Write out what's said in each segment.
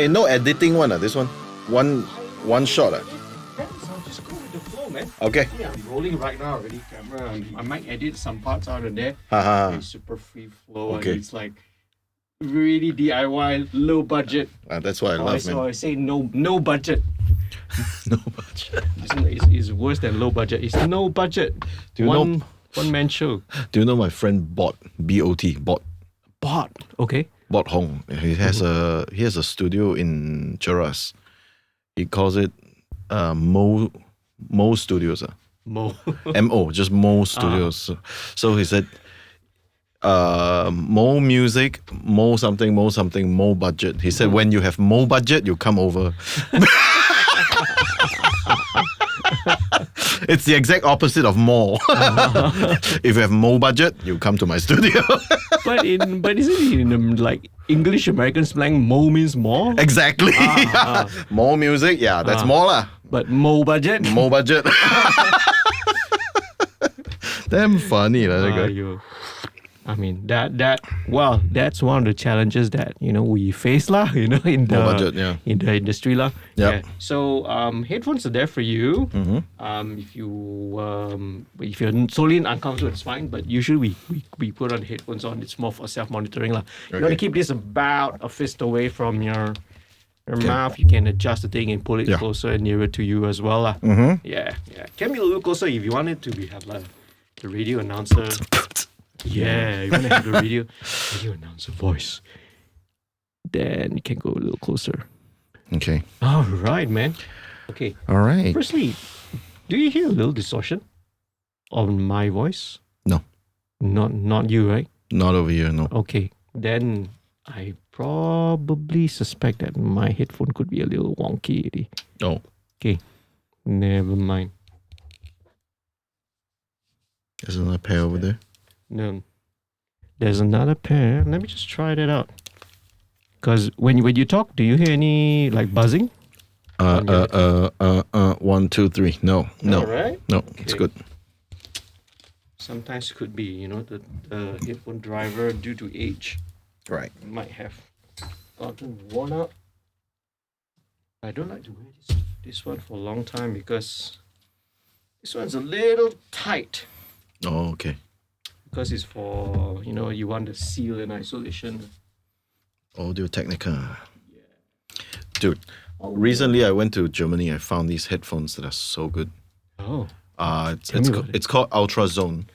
no editing one. This one. One shot. I'll just go with the flow, man. Okay. Yeah, I'm rolling right now already, camera. I might edit some parts out of there. It's super free flow. Okay. And it's like really DIY, low budget. That's what I love, So man. I say no budget. No budget. It's worse than low budget. It's no budget. Do you know? One man show. Do you know my friend Bot? B-O-T. Bot. Bot. Okay. Bot Hong. He has a studio in Cheras. He calls it Mo Studios. Mo. M-O, just Mo Studios. So he said, Mo music, Mo something, Mo budget. He said, when you have Mo budget, you come over. It's the exact opposite of Mo. If you have Mo budget, you come to my studio. but isn't it in like English American slang, Mo means more? Exactly. Mo music, yeah, that's more lah. But Mo budget? Mo budget. Damn funny lah, that guy. I mean that's one of the challenges that we face lah, in the budget, yeah. in the industry lah. Yep. Yeah. So headphones are there for you. If you're solely uncomfortable, it's fine. But usually we put on headphones on. It's more for self-monitoring lah. You want to keep this about a fist away from your mouth. You can adjust the thing and pull it closer and nearer to you as well lah. Yeah. Can be a little closer if you want it to have like the radio announcer. Yeah, you want to have the radio announcer voice. Then you can go a little closer. Okay. All right, man. Okay. All right. Firstly, do you hear a little distortion on my voice? No. Not you, right? Not over here, no. Okay. Then I probably suspect that my headphone could be a little wonky. Oh. Okay. Never mind. There's another pair over there. No. There's another pair. Let me just try that out. Because when you talk, do you hear any like buzzing? 1, 2, 3. No. All right. No, Okay. it's good. Sometimes could be, the headphone driver due to age Right. might have gotten worn out. I don't like to wear this one for a long time because this one's a little tight. Oh, okay. Because it's for, you want the seal and isolation. Audio Technica. Dude, recently I went to Germany. I found these headphones that are so good. Oh. It's called Ultra Zone.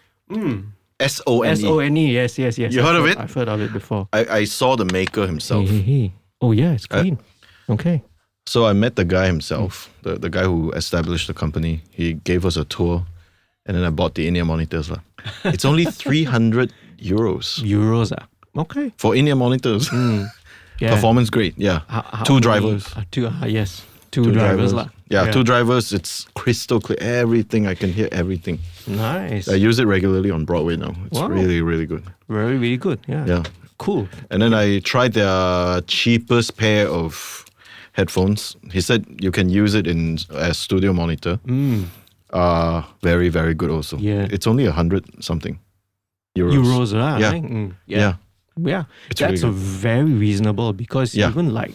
S-O-N-E. S-O-N-E, yes. You heard of it? I've heard of it before. I saw the maker himself. Hey. Oh, yeah, it's clean. Okay. So I met the guy himself, the guy who established the company. He gave us a tour, and then I bought the in-ear monitors. It's only 300 euros. Euros, okay. For in-ear monitors. Yeah. Performance grade, yeah. How two many- drivers. Yes. Two drivers. Yeah, 2 drivers. It's crystal clear. Everything. I can hear everything. Nice. I use it regularly on Broadway now. It's Wow. really, really good. Very, really good. Yeah. Yeah. Cool. And then I tried their cheapest pair of headphones. He said you can use it as studio monitor. Very, very good also. Yeah. It's only 100 something euros. Euros, right? Yeah. Yeah. It's That's really good. very reasonable because even like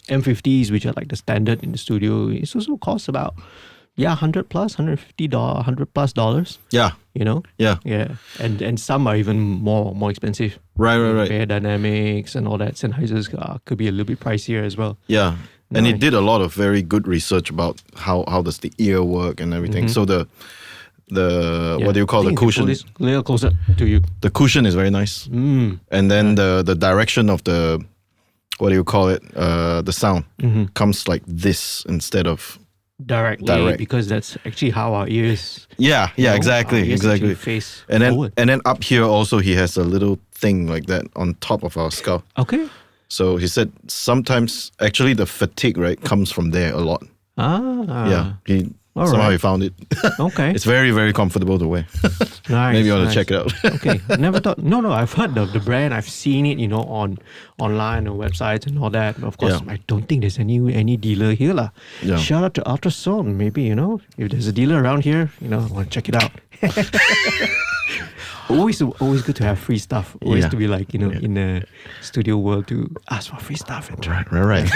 M50s, which are like the standard in the studio, it also costs about $100 plus, $100+ Yeah. Yeah. Yeah. And some are even more expensive. Right. Fair Dynamics and all that. Sennheisers could be a little bit pricier as well. Yeah. And Nice. it did a lot of very good research about how does the ear work and everything. So the what do you call the cushion? Pull this a little closer to you. The cushion is very nice. And then the direction of the, what do you call it? The sound comes like this instead of Directly, because that's actually how our ears. exactly. Our ears actually face forward. And then up here also he has a little thing like that on top of our skull. Okay. So he said sometimes actually the fatigue comes from there a lot. He found it. Okay. It's very, very comfortable to wear. Nice. Maybe you want to check it out. Okay. Never thought. No. I've heard of the brand. I've seen it, on online or websites and all that. But of course, I don't think there's any dealer here, lah. Yeah. Shout out to Ultrasound. Maybe if there's a dealer around here, I want to check it out. always good to have free stuff. Always Yeah. to be like, in the studio world to ask for free stuff and try. Right.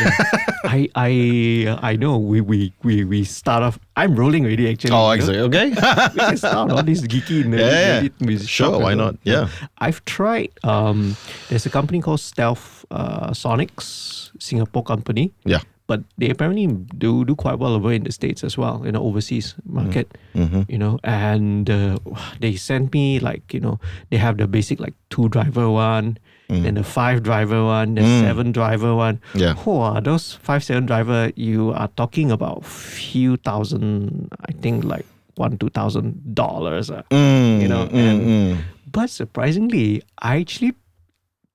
I know we start off. I'm rolling already actually. Oh, exactly. Okay. We can start all this geeky Yeah. music. Sure, stuff why as well. not? Yeah. I've tried. There's a company called Stealth Sonics, Singapore company. Yeah. But they apparently do quite well over in the States as well, overseas market, and they sent me they have the basic 2-driver one, then the 5-driver one, the 7-driver one. Yeah. Those 5-7-driver, you are talking about few thousand, I think $1,000-$2,000, but surprisingly, I actually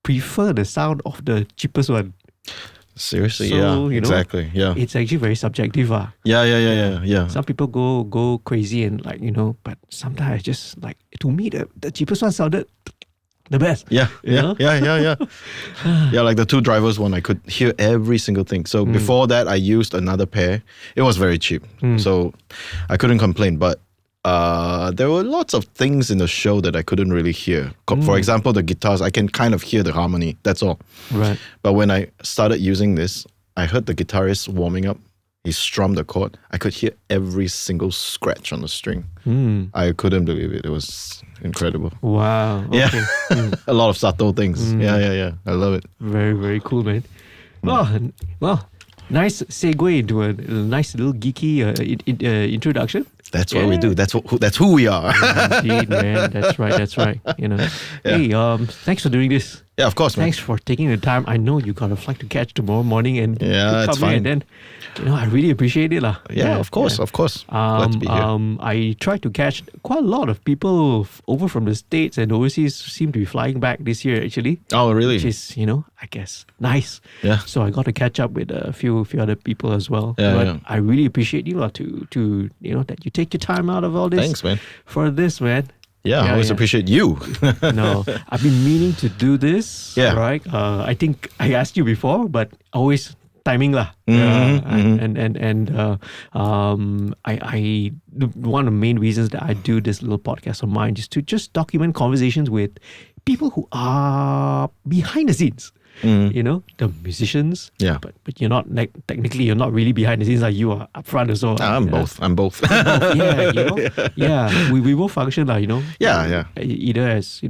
prefer the sound of the cheapest one. Seriously, So, yeah, exactly, yeah. It's actually very subjective. Yeah. Some people go crazy and but sometimes I just to me the cheapest one sounded the best. Yeah. Yeah, like the 2 drivers one, I could hear every single thing. So before that, I used another pair. It was very cheap, so I couldn't complain. But there were lots of things in the show that I couldn't really hear. For example, the guitars, I can kind of hear the harmony. That's all. Right. But when I started using this, I heard the guitarist warming up. He strummed a chord. I could hear every single scratch on the string. I couldn't believe it. It was incredible. Wow. Okay. Yeah. A lot of subtle things. Yeah. I love it. Very, very cool, man. Well, nice segue into a nice little geeky introduction. That's what we do. That's who we are. Indeed, man. That's right. Hey, thanks for doing this. Yeah, of course, man. Thanks for taking the time. I know you got a flight to catch tomorrow morning, and yeah, it's fine. And then, I really appreciate it, lah. Yeah, of course. Glad to be here. I tried to catch quite a lot of people over from the States and overseas seem to be flying back this year, actually. Oh, really? Which is, I guess, nice. Yeah. So I got to catch up with a few other people as well. Yeah, but yeah. I really appreciate you to that you take your time out of all this. Thanks, man. For this, man. Yeah, I always appreciate you. No, I've been meaning to do this. Yeah. Right. I think I asked you before, but always timing lah. And one of the main reasons that I do this little podcast of mine is to just document conversations with people who are behind the scenes. The musicians. Yeah. But you're not technically you're not really behind the scenes like you are up front as well. I'm both. Yeah, we both function like, Yeah. Either as,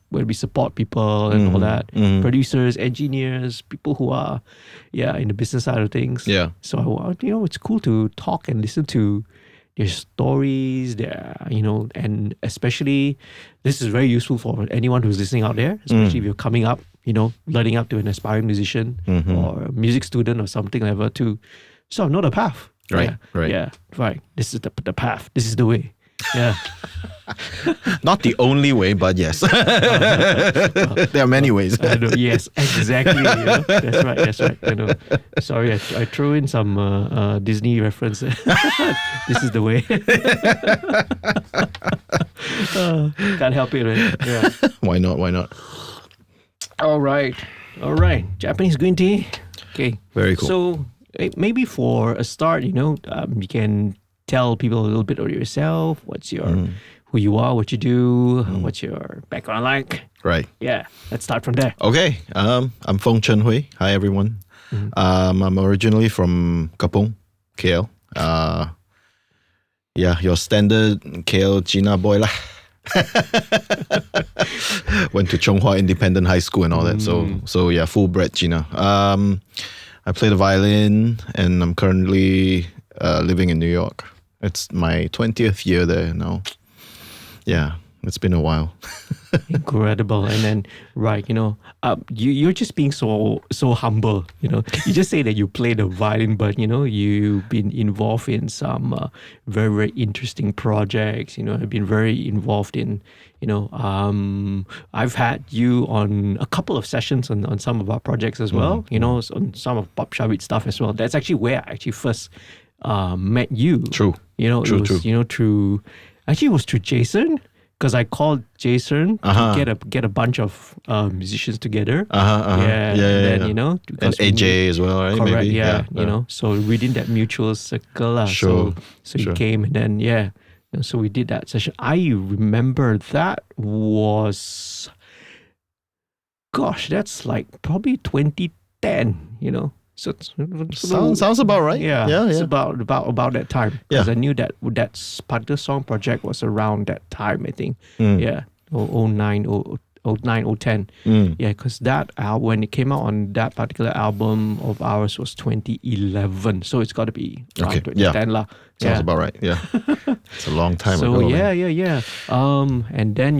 when we support people and all that, producers, engineers, people who are, in the business side of things. Yeah. So, it's cool to talk and listen to their stories, and especially this is very useful for anyone who's listening out there, especially if you're coming up, learning up to an aspiring musician or a music student or something like that to sort of know the path. Right. Yeah, right. This is the path. This is the way. Yeah. Not the only way, but yes. There are many ways. I know, yes, exactly. That's right. Sorry, I threw in some Disney reference. This is the way. Can't help it, right? Yeah. Why not? All right. Japanese green tea. Okay. Very cool. So maybe for a start, you can tell people a little bit about yourself. What's your who you are, what you do, what's your background like? Right. Yeah. Let's start from there. Okay. I'm Fung Chern Hwei. Hi, everyone. I'm originally from Kapong, KL. Your standard KL Gina boy lah. Went to Chonghua Independent High School and all that. So yeah, full bred Gina. I play the violin and I'm currently living in New York. It's my 20th year there now. Yeah, it's been a while. Incredible. And then, right, you're just being so humble, You just say that you play the violin, but, you've been involved in some very, very interesting projects, have been very involved in, I've had you on a couple of sessions on some of our projects as well, on some of Bob Shavit's stuff as well. That's actually where I actually first met you. True. Through actually it was through Jason, because I called Jason to get a bunch of musicians together. And AJ as well, right? Correct. Maybe. So within that mutual circle, Sure. So he came, and then So we did that session. I remember that was, gosh, that's like probably 2010, So Sounds about right. Yeah, it's about that time. Because Yeah. I knew that particular song project was around that time, I think. Mm. Yeah, 09, 10. Yeah, because that when it came out on that particular album of ours was 2011. So it's got to be around Okay, 2010 lah. Sounds about right. Yeah. It's a long time ago. So man. yeah. And then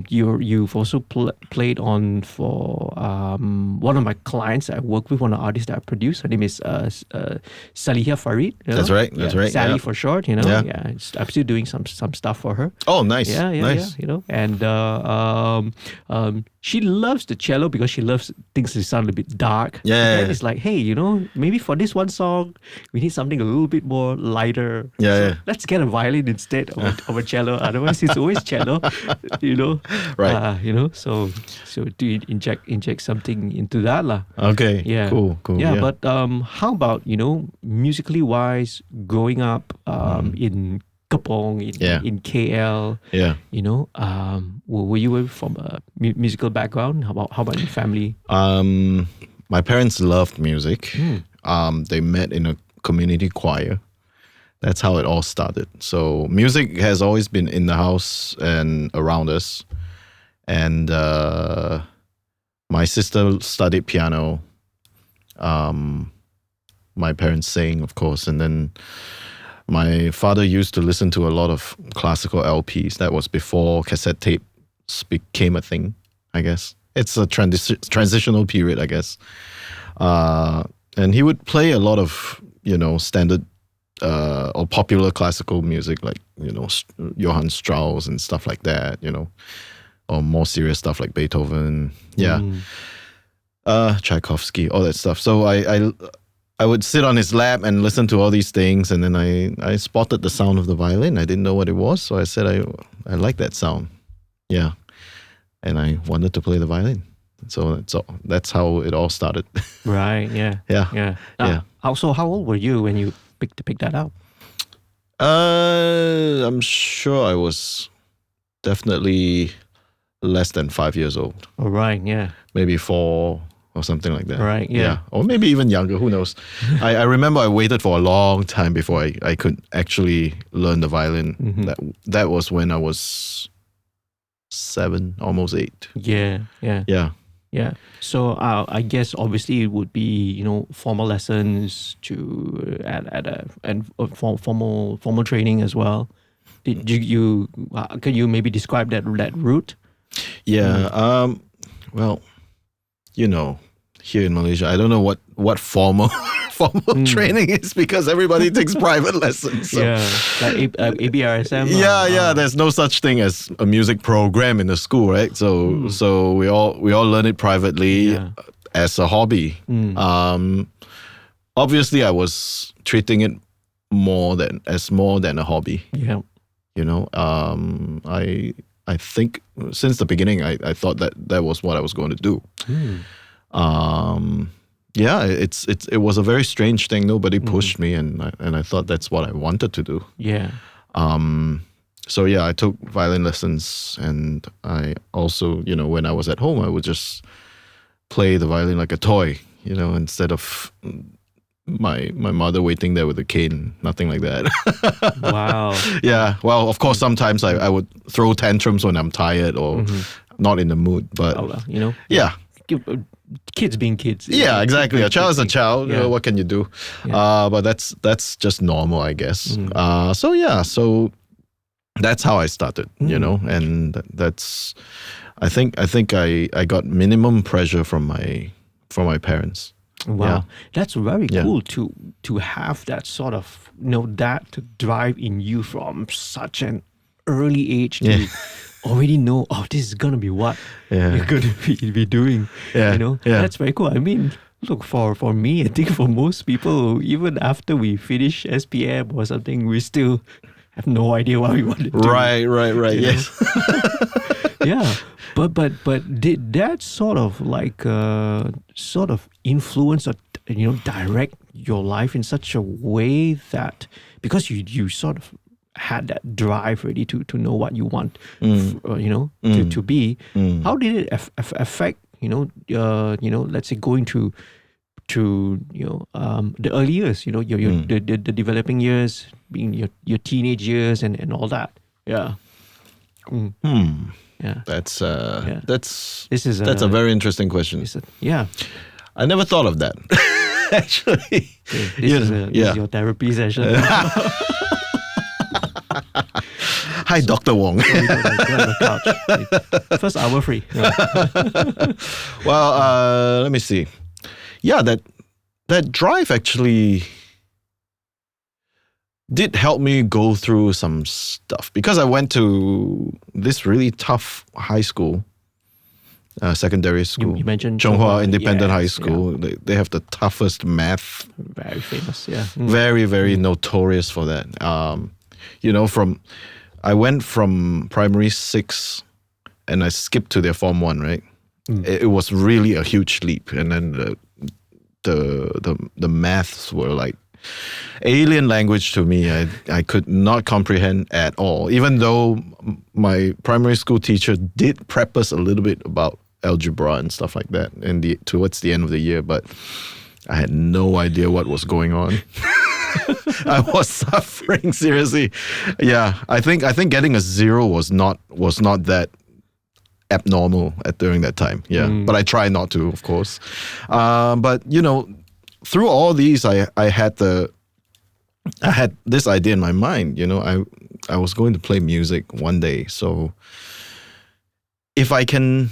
you've also played on for one of my clients that I work with, one of the artists that I produce. Her name is Salihah Farid. That's right. That's right. Sally Yeah. for short. Yeah. I'm still doing some stuff for her. Oh, nice. Yeah. Nice. And she loves the cello because she loves things that sound a bit dark. Yeah. And it's like, hey, maybe for this one song, we need something a little bit more lighter. Yeah, So yeah. let's get a violin instead of a cello. Otherwise, it's always cello. Right. So do inject something into that lah. Okay. Yeah. Cool. Yeah, but how about musically wise, growing up in Kapong, in KL? Yeah. Were you from a musical background? How about your family? My parents loved music. They met in a community choir. That's how it all started. So music has always been in the house and around us. And my sister studied piano. My parents sang, of course. And then my father used to listen to a lot of classical LPs. That was before cassette tapes became a thing, I guess. It's a transitional period, I guess. And he would play a lot of, standard or popular classical music, like, Johann Strauss and stuff like that, or more serious stuff like Beethoven. Yeah. Tchaikovsky, all that stuff. So I would sit on his lap and listen to all these things, and then I spotted the sound of the violin. I didn't know what it was, so I said I like that sound. Yeah. And I wanted to play the violin. So that's how it all started. Right, yeah. Yeah. So how old were you when you picked that up? I'm sure I was definitely less than 5 years old. Oh, right, yeah. Maybe 4 or something like that. Right, yeah. Or maybe even younger, who knows. I remember I waited for a long time before I could actually learn the violin. Mm-hmm. That was when I was 7, almost 8. Yeah. Yeah. So I guess obviously it would be formal lessons and formal training as well. Did you can you maybe describe that route? Yeah. Well, here in Malaysia, I don't know what formal training is because everybody takes private lessons. So. Yeah, like ABRSM. Yeah. There's no such thing as a music program in the school, right? So we all learn it privately as a hobby. Obviously, I was treating it more than a hobby. Yeah. I think since the beginning, I thought that was what I was going to do. Yeah, it was a very strange thing. Nobody pushed me, and I thought that's what I wanted to do. Yeah. So yeah, I took violin lessons, and I also, when I was at home, I would just play the violin like a toy, instead of my mother waiting there with a cane, nothing like that. Wow. Yeah. Well, of course, sometimes I would throw tantrums when I'm tired or not in the mood, but yeah. Kids being kids. Yeah, exactly. A child is a child. Yeah. What can you do? Yeah. But that's just normal, I guess. So that's how I started, and that's. I think I got minimum pressure from my parents. Wow, Yeah. that's very cool to have that sort of that to drive in you from such an early age to already know, this is gonna be what you're gonna be doing. Yeah. That's very cool. I mean, look, for me, I think for most people, even after we finish SPM or something, we still have no idea what we want to do. Right. Yes. Yeah. But did that sort of influence or direct your life in such a way that because you sort of had that drive ready to know what you want, to be. How did it affect, let's say going to the early years, the developing years, being your teenage years and all that. Yeah. Yeah. That's This is a very interesting question. Yeah. I never thought of that. Actually. This is your therapy session. Hi, Dr. Wong. Get on the couch. First hour free. Well, let me see. Yeah, that drive actually did help me go through some stuff, because I went to this really tough high school, secondary school. You mentioned Chern Hwei Independent High yes, School. Yeah. They have the toughest math. Very famous, yeah. Very, very notorious for that. I went from primary 6 and I skipped to their Form 1, right? It was really a huge leap. And then the maths were like alien language to me. I could not comprehend at all, even though my primary school teacher did prep us a little bit about algebra and stuff like that towards the end of the year, but I had no idea what was going on. I was suffering seriously. Yeah, I think getting a 0 was not that abnormal during that time. Yeah, but I try not to, of course. But through all these, I had this idea in my mind. I was going to play music one day. So if I can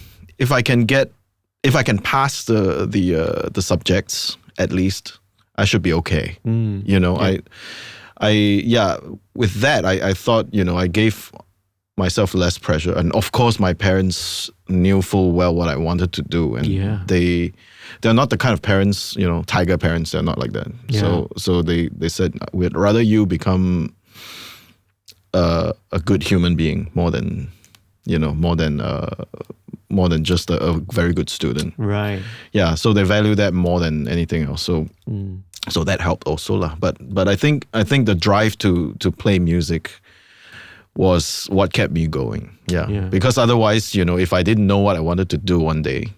pass the subjects at least, I should be okay. With that, I thought, I gave myself less pressure. And of course, my parents knew full well what I wanted to do. And they're not the kind of parents, tiger parents, they're not like that. Yeah. So they said, we'd rather you become a good human being more than just a very good student. Right. Yeah, so they value that more than anything else. So that helped also lah. But I think the drive to play music was what kept me going. Yeah. Because otherwise, if I didn't know what I wanted to do one day,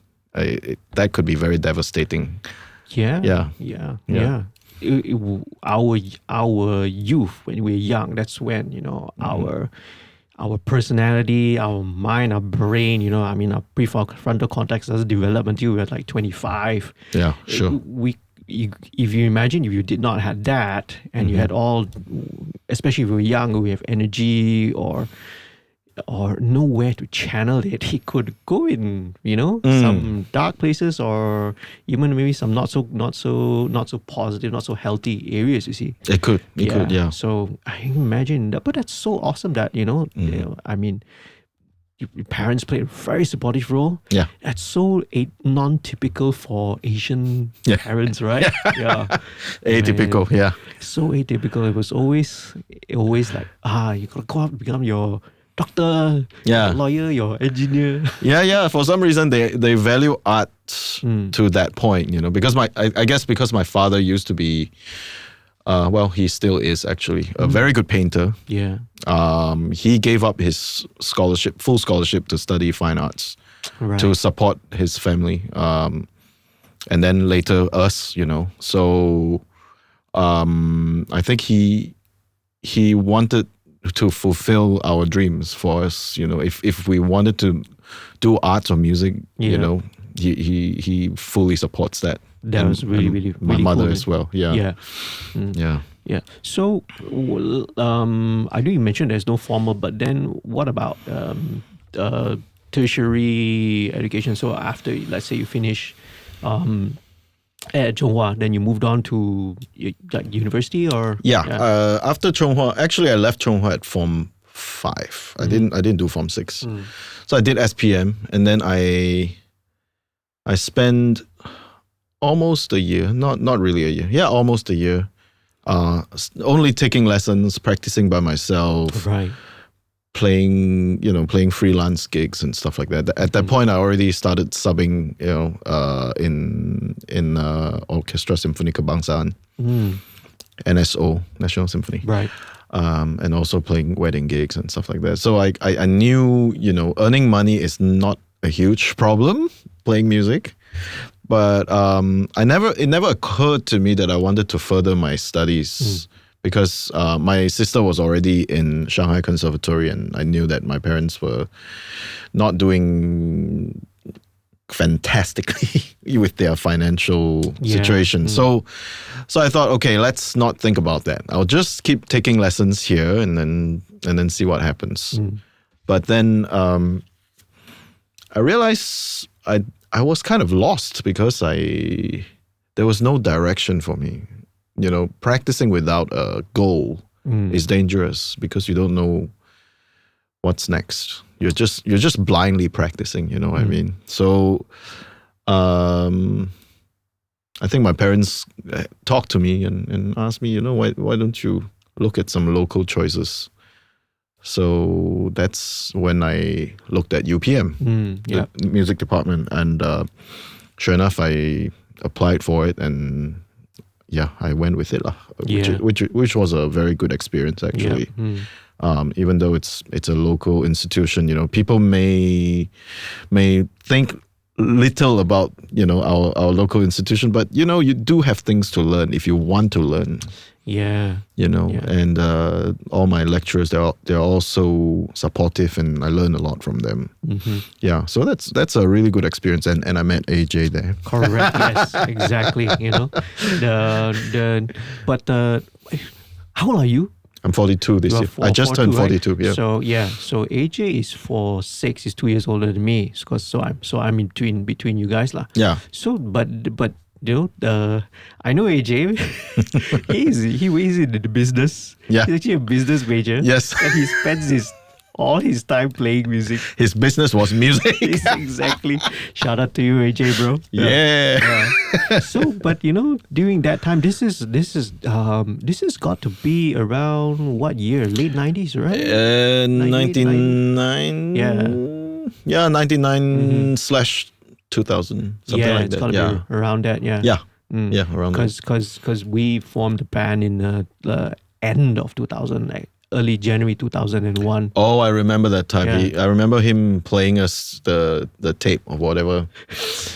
that could be very devastating. Yeah. Our youth, when we're young, that's when our personality, our mind, our brain, our prefrontal cortex doesn't develop until we're like 25. Yeah, sure. If you imagine if you did not have that and you had all, especially if we were young, we have energy or nowhere to channel it, it could go in, some dark places, or even maybe some not so positive, not so healthy areas, you see. It could, yeah. So I imagine that, but that's so awesome that, your parents played a very supportive role. Yeah. That's so non-typical for Asian parents, right? Yeah. Atypical, yeah. So atypical. It was always like, you gotta go out and become your doctor, your lawyer, your engineer. Yeah. For some reason, they value art to that point, because I guess because my father used to be, he still is actually a very good painter. Yeah. He gave up his full scholarship to study fine arts to support his family. And then later us, So I think he wanted to fulfill our dreams for us, if we wanted to do art or music, he fully supports that. That was really my mother cool. as well. Yeah. Yeah. So, I know you mentioned there's no formal, but then what about tertiary education? So after, let's say you finish at Chern Hwei, then you moved on to university, or? After Chern Hwei, actually I left Chern Hwei at Form 5. I didn't do Form 6. So I did SPM, and then I spent almost a year, not really a year. Yeah, almost a year. Only taking lessons, practicing by myself. Right. Playing freelance gigs and stuff like that. At that point, I already started subbing, in Orchestra Sinfonia Kebangsaan, NSO, National Symphony. Right. and also playing wedding gigs and stuff like that. So I knew, earning money is not a huge problem playing music, but it never occurred to me that I wanted to further my studies because my sister was already in Shanghai Conservatory, and I knew that my parents were not doing fantastically with their financial situation. So I thought, okay, let's not think about that. I'll just keep taking lessons here and then see what happens. But then I realized I was kind of lost because there was no direction for me. Practicing without a goal is dangerous because you don't know what's next. You're just blindly practicing, you know what I mean? So I think my parents talked to me and asked me, why don't you look at some local choices? So that's when I looked at UPM, the music department, and sure enough, I applied for it, and I went with it, which was a very good experience actually. Even though it's a local institution, people may think little about our local institution, but you do have things to learn if you want to learn. And all my lecturers, they're also supportive, and I learn a lot from them. So that's a really good experience, and I met AJ there. Correct. Yes, exactly. How old are you? I'm 42 this year. I just turned 42. Right? So AJ is 46. He's 2 years older than me. So I'm in between you guys lah. Yeah. So but I know AJ. he's in the business. Yeah. He's actually a business major. Yes. And he spends all his time playing music. His business was music. Exactly. Shout out to you, AJ, bro. Yeah. So, but during that time, this has got to be around what year? Late 90s, right? 99. Yeah, 99 slash 2000, something like that. It's gotta be around that. Yeah, around that. Because we formed the band in the end of 2000, like early January 2001. Oh, I remember that time. Yeah. I remember him playing us the tape or whatever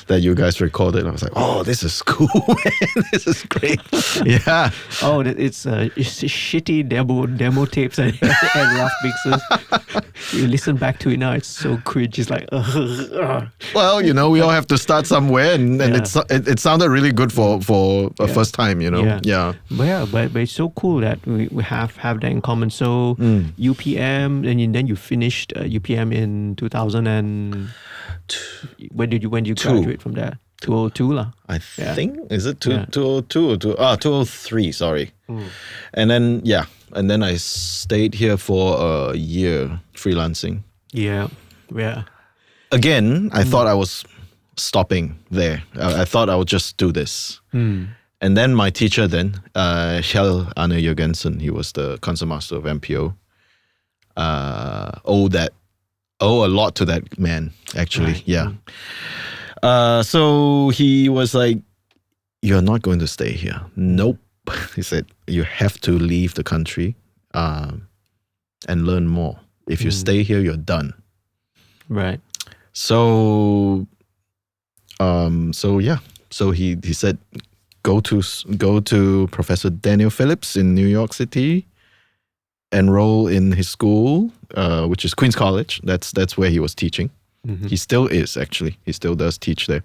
that you guys recorded. I was like, oh, this is cool, man. This is great. Yeah. Oh, it's shitty demo tapes and rough mixes. You listen back to it now, it's so cringe. It's like, well, we all have to start somewhere, and it sounded really good for a first time, Yeah. But it's so cool that we have that in common. So UPM, and then you finished UPM in 2000 and when did you graduate from there? 2002 lah. I think is it 202 or 203? Sorry. And then I stayed here for a year freelancing. Yeah. Again, I thought I was stopping there. I thought I would just do this. And then my teacher Kjell Arne Jørgensen, he was the concertmaster of MPO. Owe a lot to that man, actually. Right. Yeah. So he was like, "You're not going to stay here." Nope. He said, "You have to leave the country and learn more. If you stay here, you're done." Right. So he said, go to Professor Daniel Phillips in New York City, enroll in his school, which is Queen's College. That's where he was teaching. He still is, actually. He still does teach there.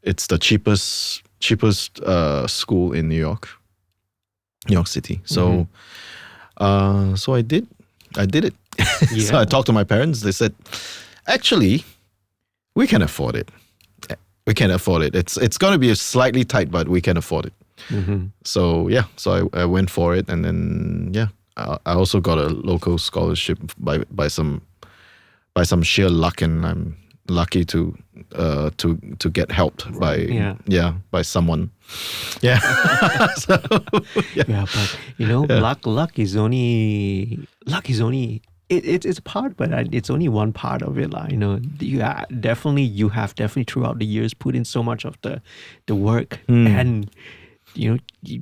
It's the cheapest school in New York City. So so I did it. Yeah. So I talked to my parents. They said, actually, we can afford it. We can afford it. It's going to be slightly tight, but we can afford it. So I went for it, and then I also got a local scholarship by some sheer luck, and I'm lucky to get helped by someone. Yeah. But luck is only it's a part, but it's only one part of it, You have definitely throughout the years put in so much of the work, and you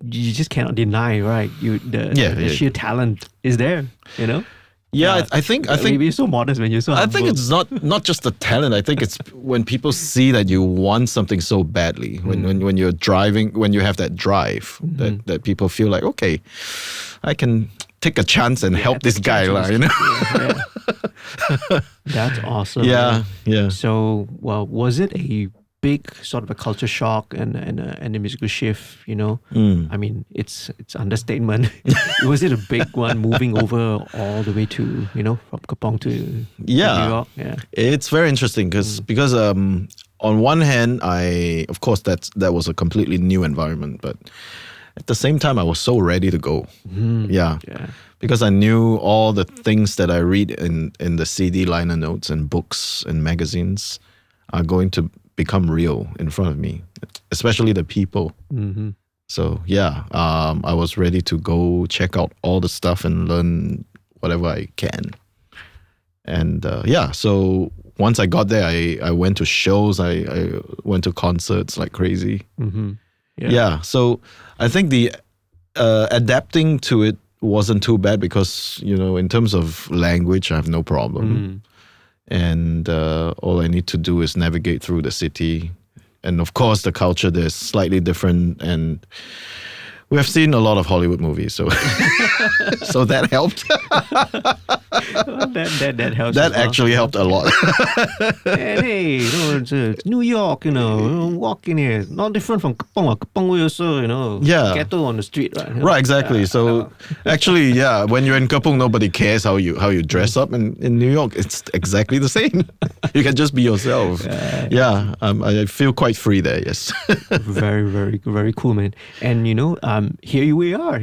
just cannot deny, right? The sheer talent is there, Yeah, I think maybe you're so modest when you're so I think humble. it's not just the talent. I think it's when people see that you want something so badly. When you're driving, when you have that drive, that people feel like, okay, I can take a chance and help this guy, Yeah. That's awesome. Yeah, man. yeah. So, well, was it a big sort of a culture shock and a musical shift? I mean, it's understatement. Was it a big one, moving over all the way to from Kapong to New York? Yeah, it's very interesting because on one hand, of course that was a completely new environment, but at the same time, I was so ready to go. Yeah. Because I knew all the things that I read in the CD liner notes and books and magazines are going to become real in front of me, especially the people. So I was ready to go check out all the stuff and learn whatever I can. And so once I got there, I went to shows, I went to concerts like crazy. So I think the adapting to it wasn't too bad because, in terms of language, I have no problem. And all I need to do is navigate through the city. And of course, the culture there is slightly different. And we have seen a lot of Hollywood movies, so so that helped. That helps. That actually helped a lot. And hey, it's New York, walking here, not different from Kapong. Kapong we also, ghetto on the street, right? Right, exactly. So actually, when you're in Kapong, nobody cares how you dress up, and in New York, it's exactly the same. You can just be yourself. I feel quite free there. Yes. Very, very, very cool, man. And here we are.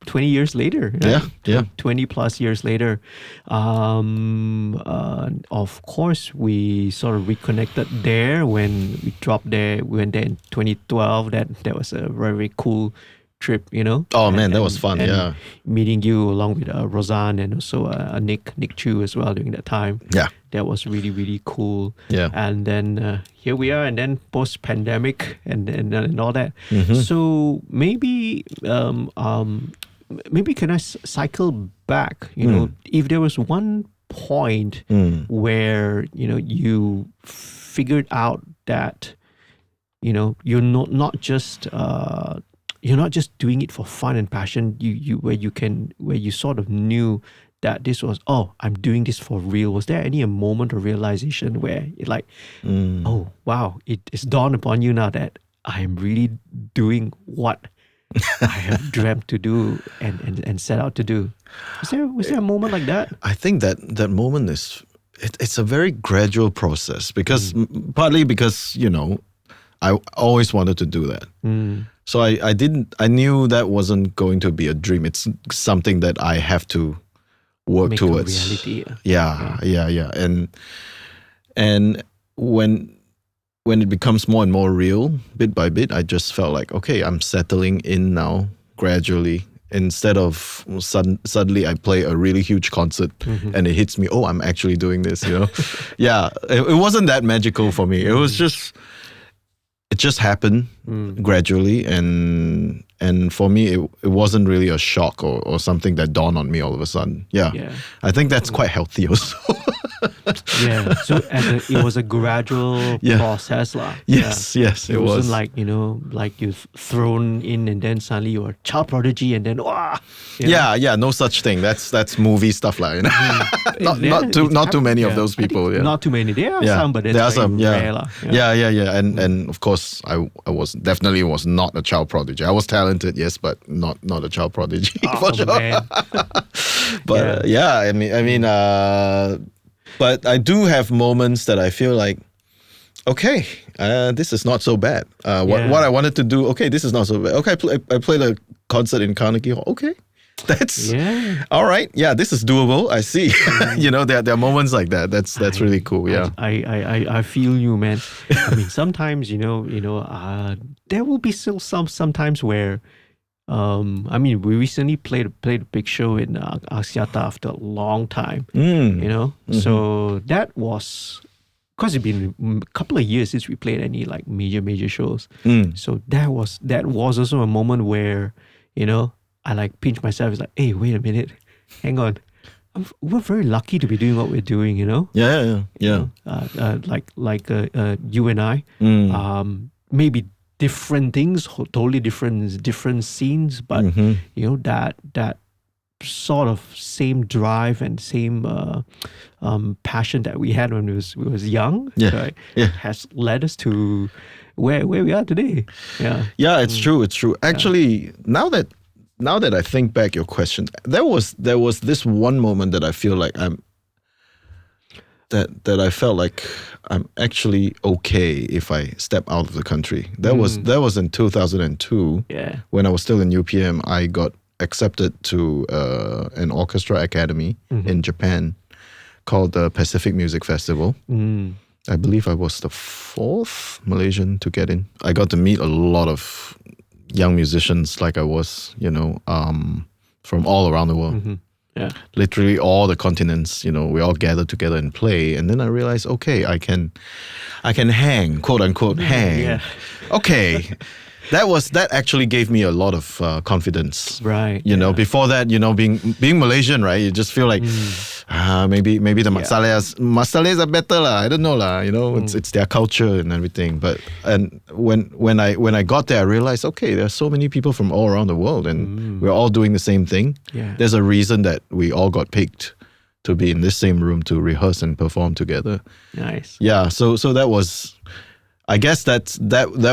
20 years later. Right? 20 plus years later. Of course, we sort of reconnected there when we dropped there. We went there in 2012. That was a very, very cool trip, Oh man, that was fun. And meeting you along with Roseanne and also Nick Chu as well during that time. Yeah. That was really, really cool. Yeah. And then here we are, and then post-pandemic and all that. So maybe can I cycle back? If there was one point where you figured out that you're not just doing it for fun and passion. Where you sort of knew that this was, I'm doing this for real. Was there any moment of realization where it oh wow, it's dawned upon you now that I am really doing what I have dreamt to do and set out to do? Was there a moment like that? I think that moment it's a very gradual process because partly because I always wanted to do that. So I knew that wasn't going to be a dream. It's something that I have to work Make towards. A reality. Yeah. And when it becomes more and more real, bit by bit, I just felt like, okay, I'm settling in now gradually. Instead of suddenly I play a really huge concert and it hits me, I'm actually doing this, it wasn't that magical for me. It was it just happened gradually, and for me it wasn't really a shock or something that dawned on me all of a sudden. I think that's quite healthy also. So it was a gradual process lah. Yes, it wasn't like like you're thrown in and then suddenly you're a child prodigy and then no such thing. That's movie stuff like not too many of those people. Not too many. There are some, but there are some. Rare, and of course I definitely was not a child prodigy. I was talented, yes, but not a child prodigy for sure. Man. But I mean but I do have moments that I feel like, okay, this is not so bad. What I wanted to do, okay, this is not so bad. Okay, I played a concert in Carnegie Hall. Okay, that's all right. Yeah, this is doable. I see. There are moments like that. That's really cool. Yeah, I feel you, man. I mean, sometimes there will be still sometimes where. We recently played a big show in Axiata after a long time, so that was because it's been a couple of years since we played any like major shows. So that was also a moment where, I like pinch myself. It's like, hey, wait a minute, hang on. We're very lucky to be doing what we're doing, Yeah. Like you and I, maybe different things, totally different scenes, but that sort of same drive and same passion that we had when we was young, right? Has led us to where we are today. Yeah, it's true. Actually, now that I think back your question, there was this one moment that I feel like I felt like I'm actually okay if I step out of the country. That was in 2002. Yeah. When I was still in UPM, I got accepted to an orchestra academy in Japan called the Pacific Music Festival. I believe I was the 4th Malaysian to get in. I got to meet a lot of young musicians like I was, from all around the world. Yeah. Literally all the continents, we all gather together and play. And then I realized, okay, I can hang, quote unquote, hang. Yeah. Okay. That actually gave me a lot of confidence. Right. Before that, being Malaysian, right? You just feel like, maybe the Masalahs are better lah. I don't know lah. It's their culture and everything. But when I got there, I realized, okay, there are so many people from all around the world, and we're all doing the same thing. Yeah. There's a reason that we all got picked to be in this same room to rehearse and perform together. Nice. Yeah. So that was. I guess that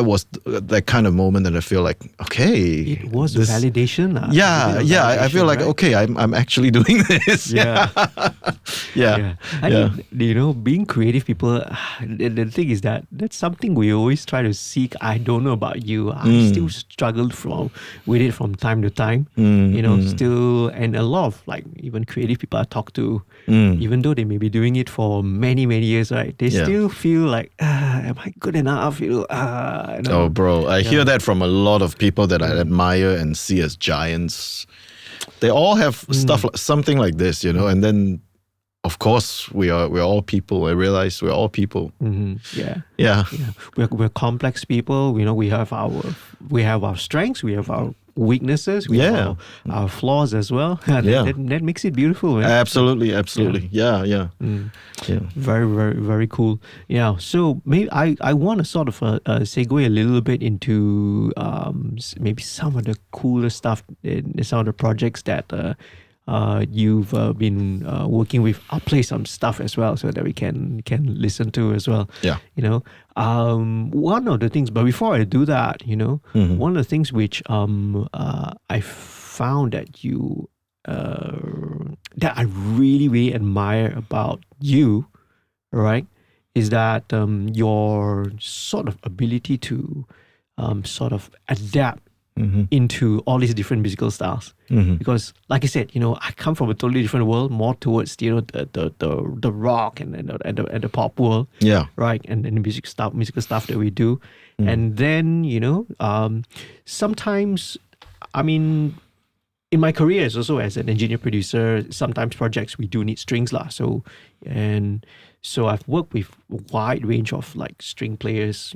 was that kind of moment that I feel like, okay, it was validation. I feel like, right? Okay, I'm actually doing this. Yeah. Being creative people, the thing is that's something we always try to seek. I don't know about you. I still struggle with it from time to time. Still, and a lot of like even creative people I talk to, even though they may be doing it for many years, right? They still feel like, am I good enough? Oh, bro, I hear that from a lot of people that I admire and see as giants. They all have stuff, something like this, and then, of course, we're all people. I realize we're all people. Yeah. We're complex people. We have our strengths. We have our weaknesses. We have our flaws as well. That makes it beautiful. Man. Absolutely. Yeah. Very, very, very cool. Yeah. So maybe I want to sort of segue a little bit into maybe some of the cooler stuff in some of the projects that you've been working with. I'll play some stuff as well so that we can listen to as well. Yeah. One of the things, but before I do that, one of the things which I found that you that I really, really admire about you, right, is that your sort of ability to sort of adapt into all these different musical styles. Because, like I said, I come from a totally different world, more towards the rock and the pop world. Yeah. Right, and the musical stuff that we do, and then sometimes, I mean, in my career also as an engineer producer, sometimes projects we do need strings lah. So I've worked with a wide range of like string players,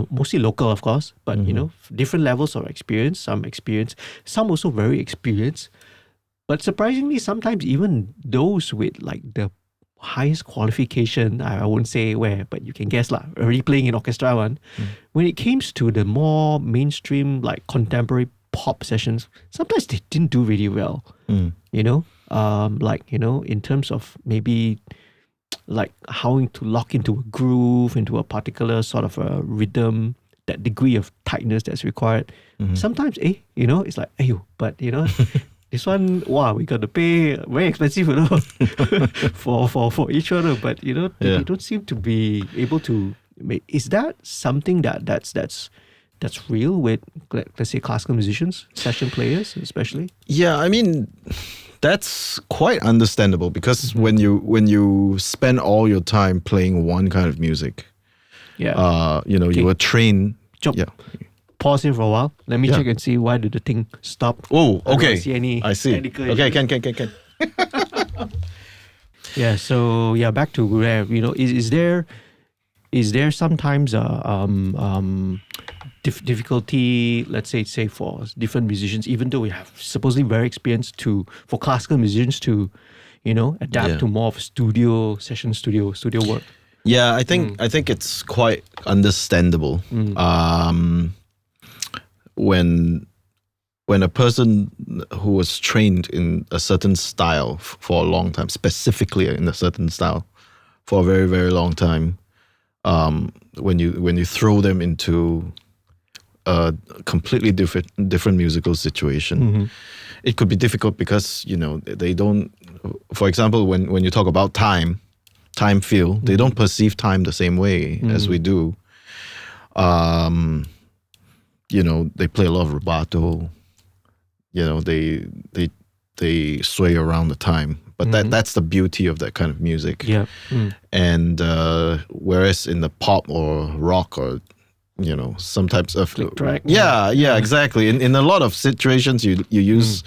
mostly local, of course, but different levels of experience. Some also very experienced. But surprisingly, sometimes even those with like the highest qualification, I won't say where, but you can guess lah, already playing in orchestra one. When it came to the more mainstream, like contemporary pop sessions, sometimes they didn't do really well. In terms of maybe like how to lock into a groove, into a particular sort of a rhythm, that degree of tightness that's required. Sometimes, it's like, but this one, wow, we got to pay very expensive, for each other. But they don't seem to be able to. Is that something that's real with, let's say, classical musicians, session players, especially? Yeah, I mean, that's quite understandable because when you spend all your time playing one kind of music, you were trained. Pause here for a while. Let me check and see why did the thing stop. Oh, okay. I see any. I see. Any okay, can. Yeah. So yeah, back to where is there sometimes difficulty, let's say for different musicians, even though we have supposedly very experienced for classical musicians to adapt to more of studio work. Yeah, I think it's quite understandable. When a person who was trained in a certain style for a long time, specifically in a certain style for a very, very long time, when you throw them into a completely different musical situation, it could be difficult because they don't. For example, when you talk about time feel, they don't perceive time the same way as we do. They play a lot of rubato. They sway around the time, but that's the beauty of that kind of music. Yeah. And whereas in the pop or rock or some types of click track. Yeah, exactly. In a lot of situations, you use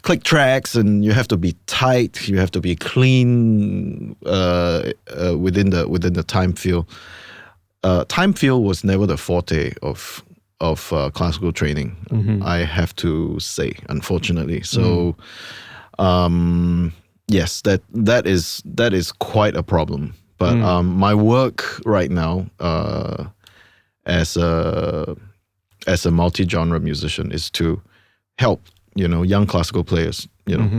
click tracks, and you have to be tight. You have to be clean within the time feel. Time feel was never the forte of classical training. I have to say, unfortunately. So, yes, that is quite a problem. But my work right now, as a multi-genre musician, is to help young classical players.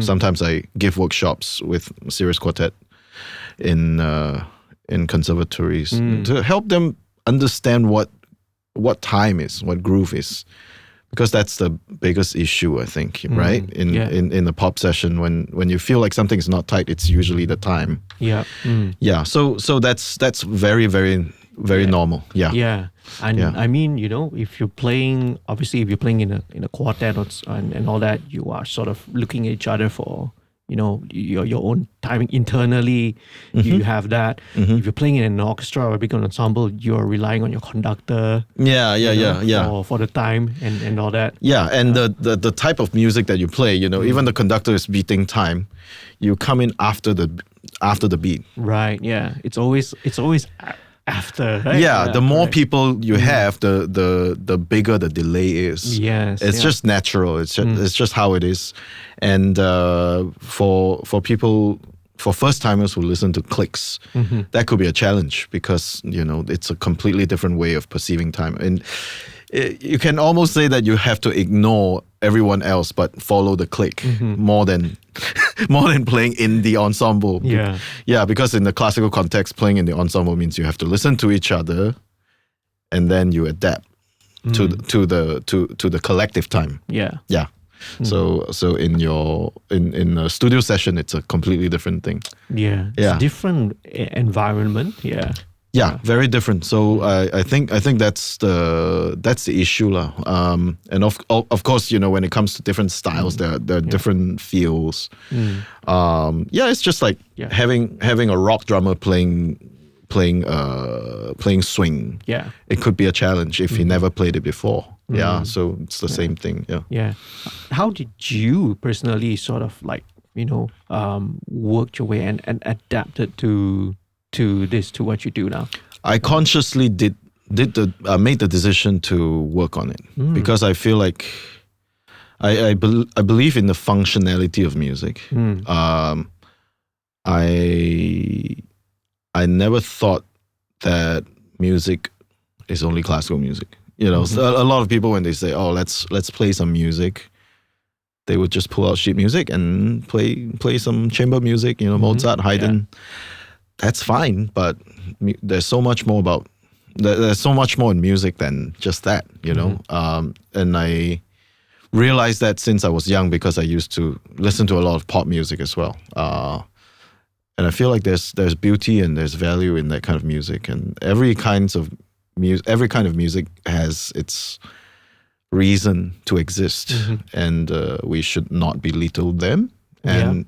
Sometimes I give workshops with Sirius Quartet in conservatories to help them understand what time is, what groove is, because that's the biggest issue, I think, right? In the pop session, when you feel like something is not tight, it's usually the time. Yeah. Yeah. So that's very, very, very normal. Yeah. Yeah. And I mean, if you're playing in a quartet and all that, you are sort of looking at each other for your own timing internally. You have that. If you're playing in an orchestra or a big ensemble, you're relying on your conductor. For the time and all that. Yeah, and the type of music that you play, even the conductor is beating time. You come in after the beat. Right. Yeah. It's always after. Right? Yeah. The more people you have, the bigger the delay is. Yes. It's just natural. It's just how it is. And for people, for first timers who listen to clicks, that could be a challenge because it's a completely different way of perceiving time. And you can almost say that you have to ignore everyone else but follow the click more than playing in the ensemble. Yeah, because in the classical context, playing in the ensemble means you have to listen to each other, and then you adapt to the collective time. Yeah. So in a studio session, it's a completely different thing. Yeah. It's a different environment. Yeah. Yeah, very different. So I think that's the issue lah. And of course, when it comes to different styles, there are different feels. It's just like having a rock drummer playing swing. Yeah, it could be a challenge if he never played it before. Yeah, so it's the same thing. Yeah. How did you personally sort of work your way and adapted to what you do now? I consciously made the decision to work on it because I feel like I believe in the functionality of music. I never thought that music is only classical music. So a lot of people, when they say, "Oh, let's play some music," they would just pull out sheet music and play some chamber music. Mozart, Haydn. Yeah. That's fine, but there's so much more there's so much more in music than just that, and I realized that since I was young because I used to listen to a lot of pop music as well. And I feel like there's beauty and there's value in that kind of music, and every kind of music has its reason to exist, and we should not belittle them. And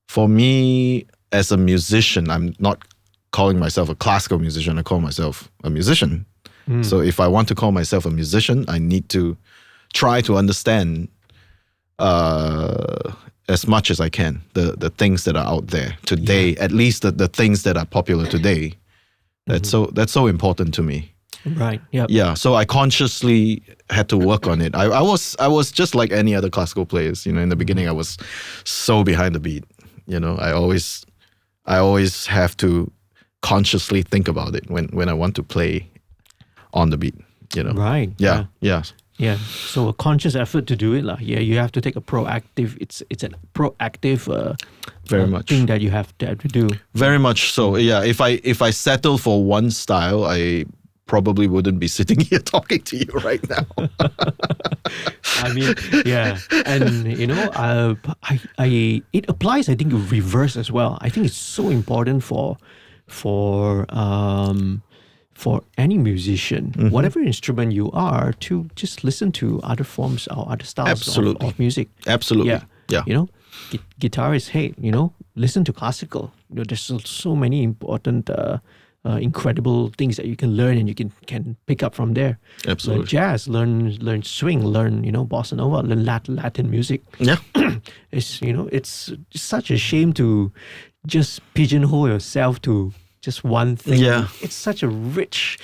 for me, as a musician, I'm not calling myself a classical musician. I call myself a musician. So if I want to call myself a musician, I need to try to understand as much as I can, the things that are out there today, at least the things that are popular today. That's so important to me. Right. Yeah. Yeah. So I consciously had to work on it. I was just like any other classical players. In the beginning, I was so behind the beat. I always have to consciously think about it when I want to play on the beat. Right. Yeah. Yeah. So a conscious effort to do it, Yeah. You have to take a proactive. It's a proactive. Very much thing that you have to do. Very much so. Yeah. If I settle for one style, I probably wouldn't be sitting here talking to you right now. I mean, yeah, and it applies. I think reverse as well. I think it's so important for any musician, whatever instrument you are, to just listen to other forms or other styles of music. Absolutely. Yeah. Guitarists, hey, listen to classical. There's so many important. Incredible things that you can learn and you can pick up from there. Absolutely. Learn jazz, learn swing, learn bossa nova, learn Latin music. Yeah. It's such a shame to just pigeonhole yourself to just one thing. Yeah. It's such a rich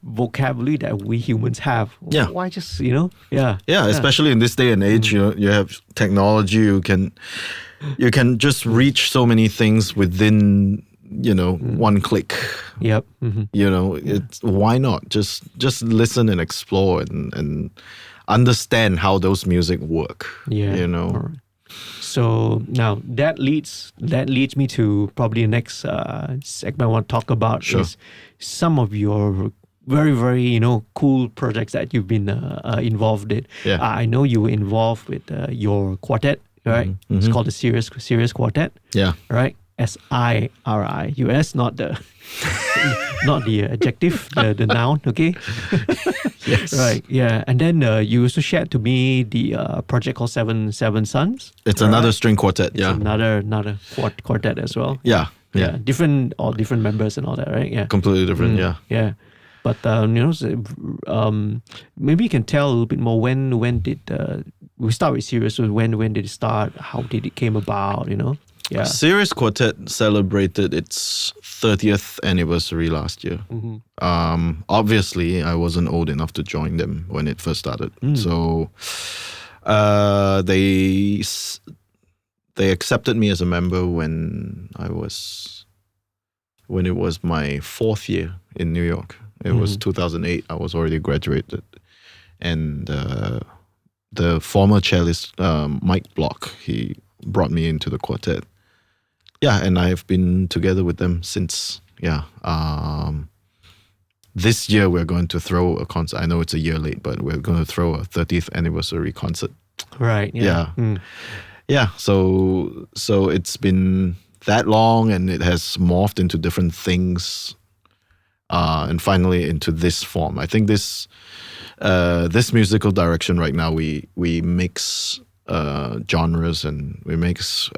vocabulary that we humans have. Yeah. Why just Yeah, especially in this day and age, you have technology, you can just reach so many things within one click. Yep. It's why not just listen and explore and understand how those music work. Yeah. Right. So now that leads me to probably the next segment I want to talk about is some of your very, very cool projects that you've been involved in. Yeah. I know you were involved with your quartet, right? Mm-hmm. It's called the Sirius Quartet. Yeah. Right. SIRIUS, not the not the adjective, the noun. Okay. Yes. Right. Yeah. And then you also shared to me the project called Seven Sons. It's another string quartet. It's another quartet as well. Yeah. Different members and all that, right? Yeah. Completely different. Yeah. But maybe you can tell a little bit more. When did we start with Sirius? So when did it start? How did it came about? Yeah. Sirius Quartet celebrated its 30th anniversary last year. Obviously, I wasn't old enough to join them when it first started. So they accepted me as a member when it was my 4th year in New York. It was 2008. I was already graduated. And the former cellist, Mike Block, he brought me into the quartet. Yeah, and I've been together with them since. Yeah. This year we're going to throw a concert. I know it's a year late, but we're going to throw a 30th anniversary concert. Right. Yeah. Yeah. So it's been that long, and it has morphed into different things, and finally into this form. I think this musical direction right now, we mix genres, and we mix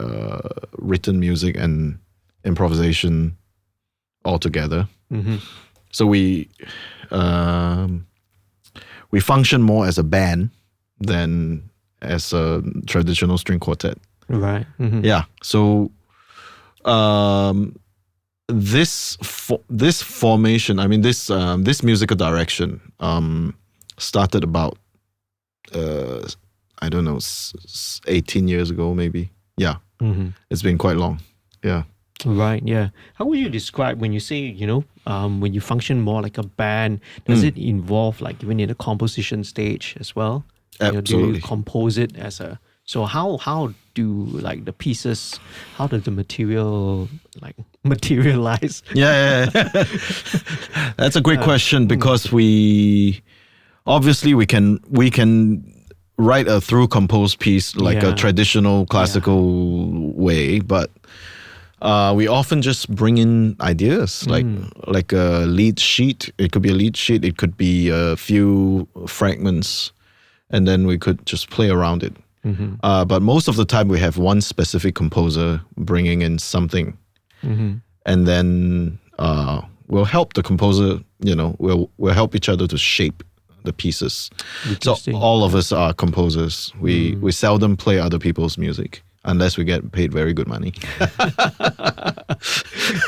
written music and improvisation all together. So we function more as a band than as a traditional string quartet. Right. Yeah. So this formation, I mean this musical direction started about 18 years ago, maybe. Yeah. It's been quite long. Yeah. Right. Yeah. How would you describe when you say, when you function more like a band, does it involve like even in the composition stage as well? Absolutely. Do you compose it as a, so how do like the pieces, how does the material like materialize? Yeah. That's a great question, because we can write a through composed piece like a traditional classical way, but we often just bring in ideas like a lead sheet. It could be a lead sheet. It could be a few fragments, and then we could just play around it. But most of the time we have one specific composer bringing in something, and then we'll help the composer. We'll help each other to shape the pieces. So Interesting. all of us are composers. We seldom play other people's music unless we get paid very good money.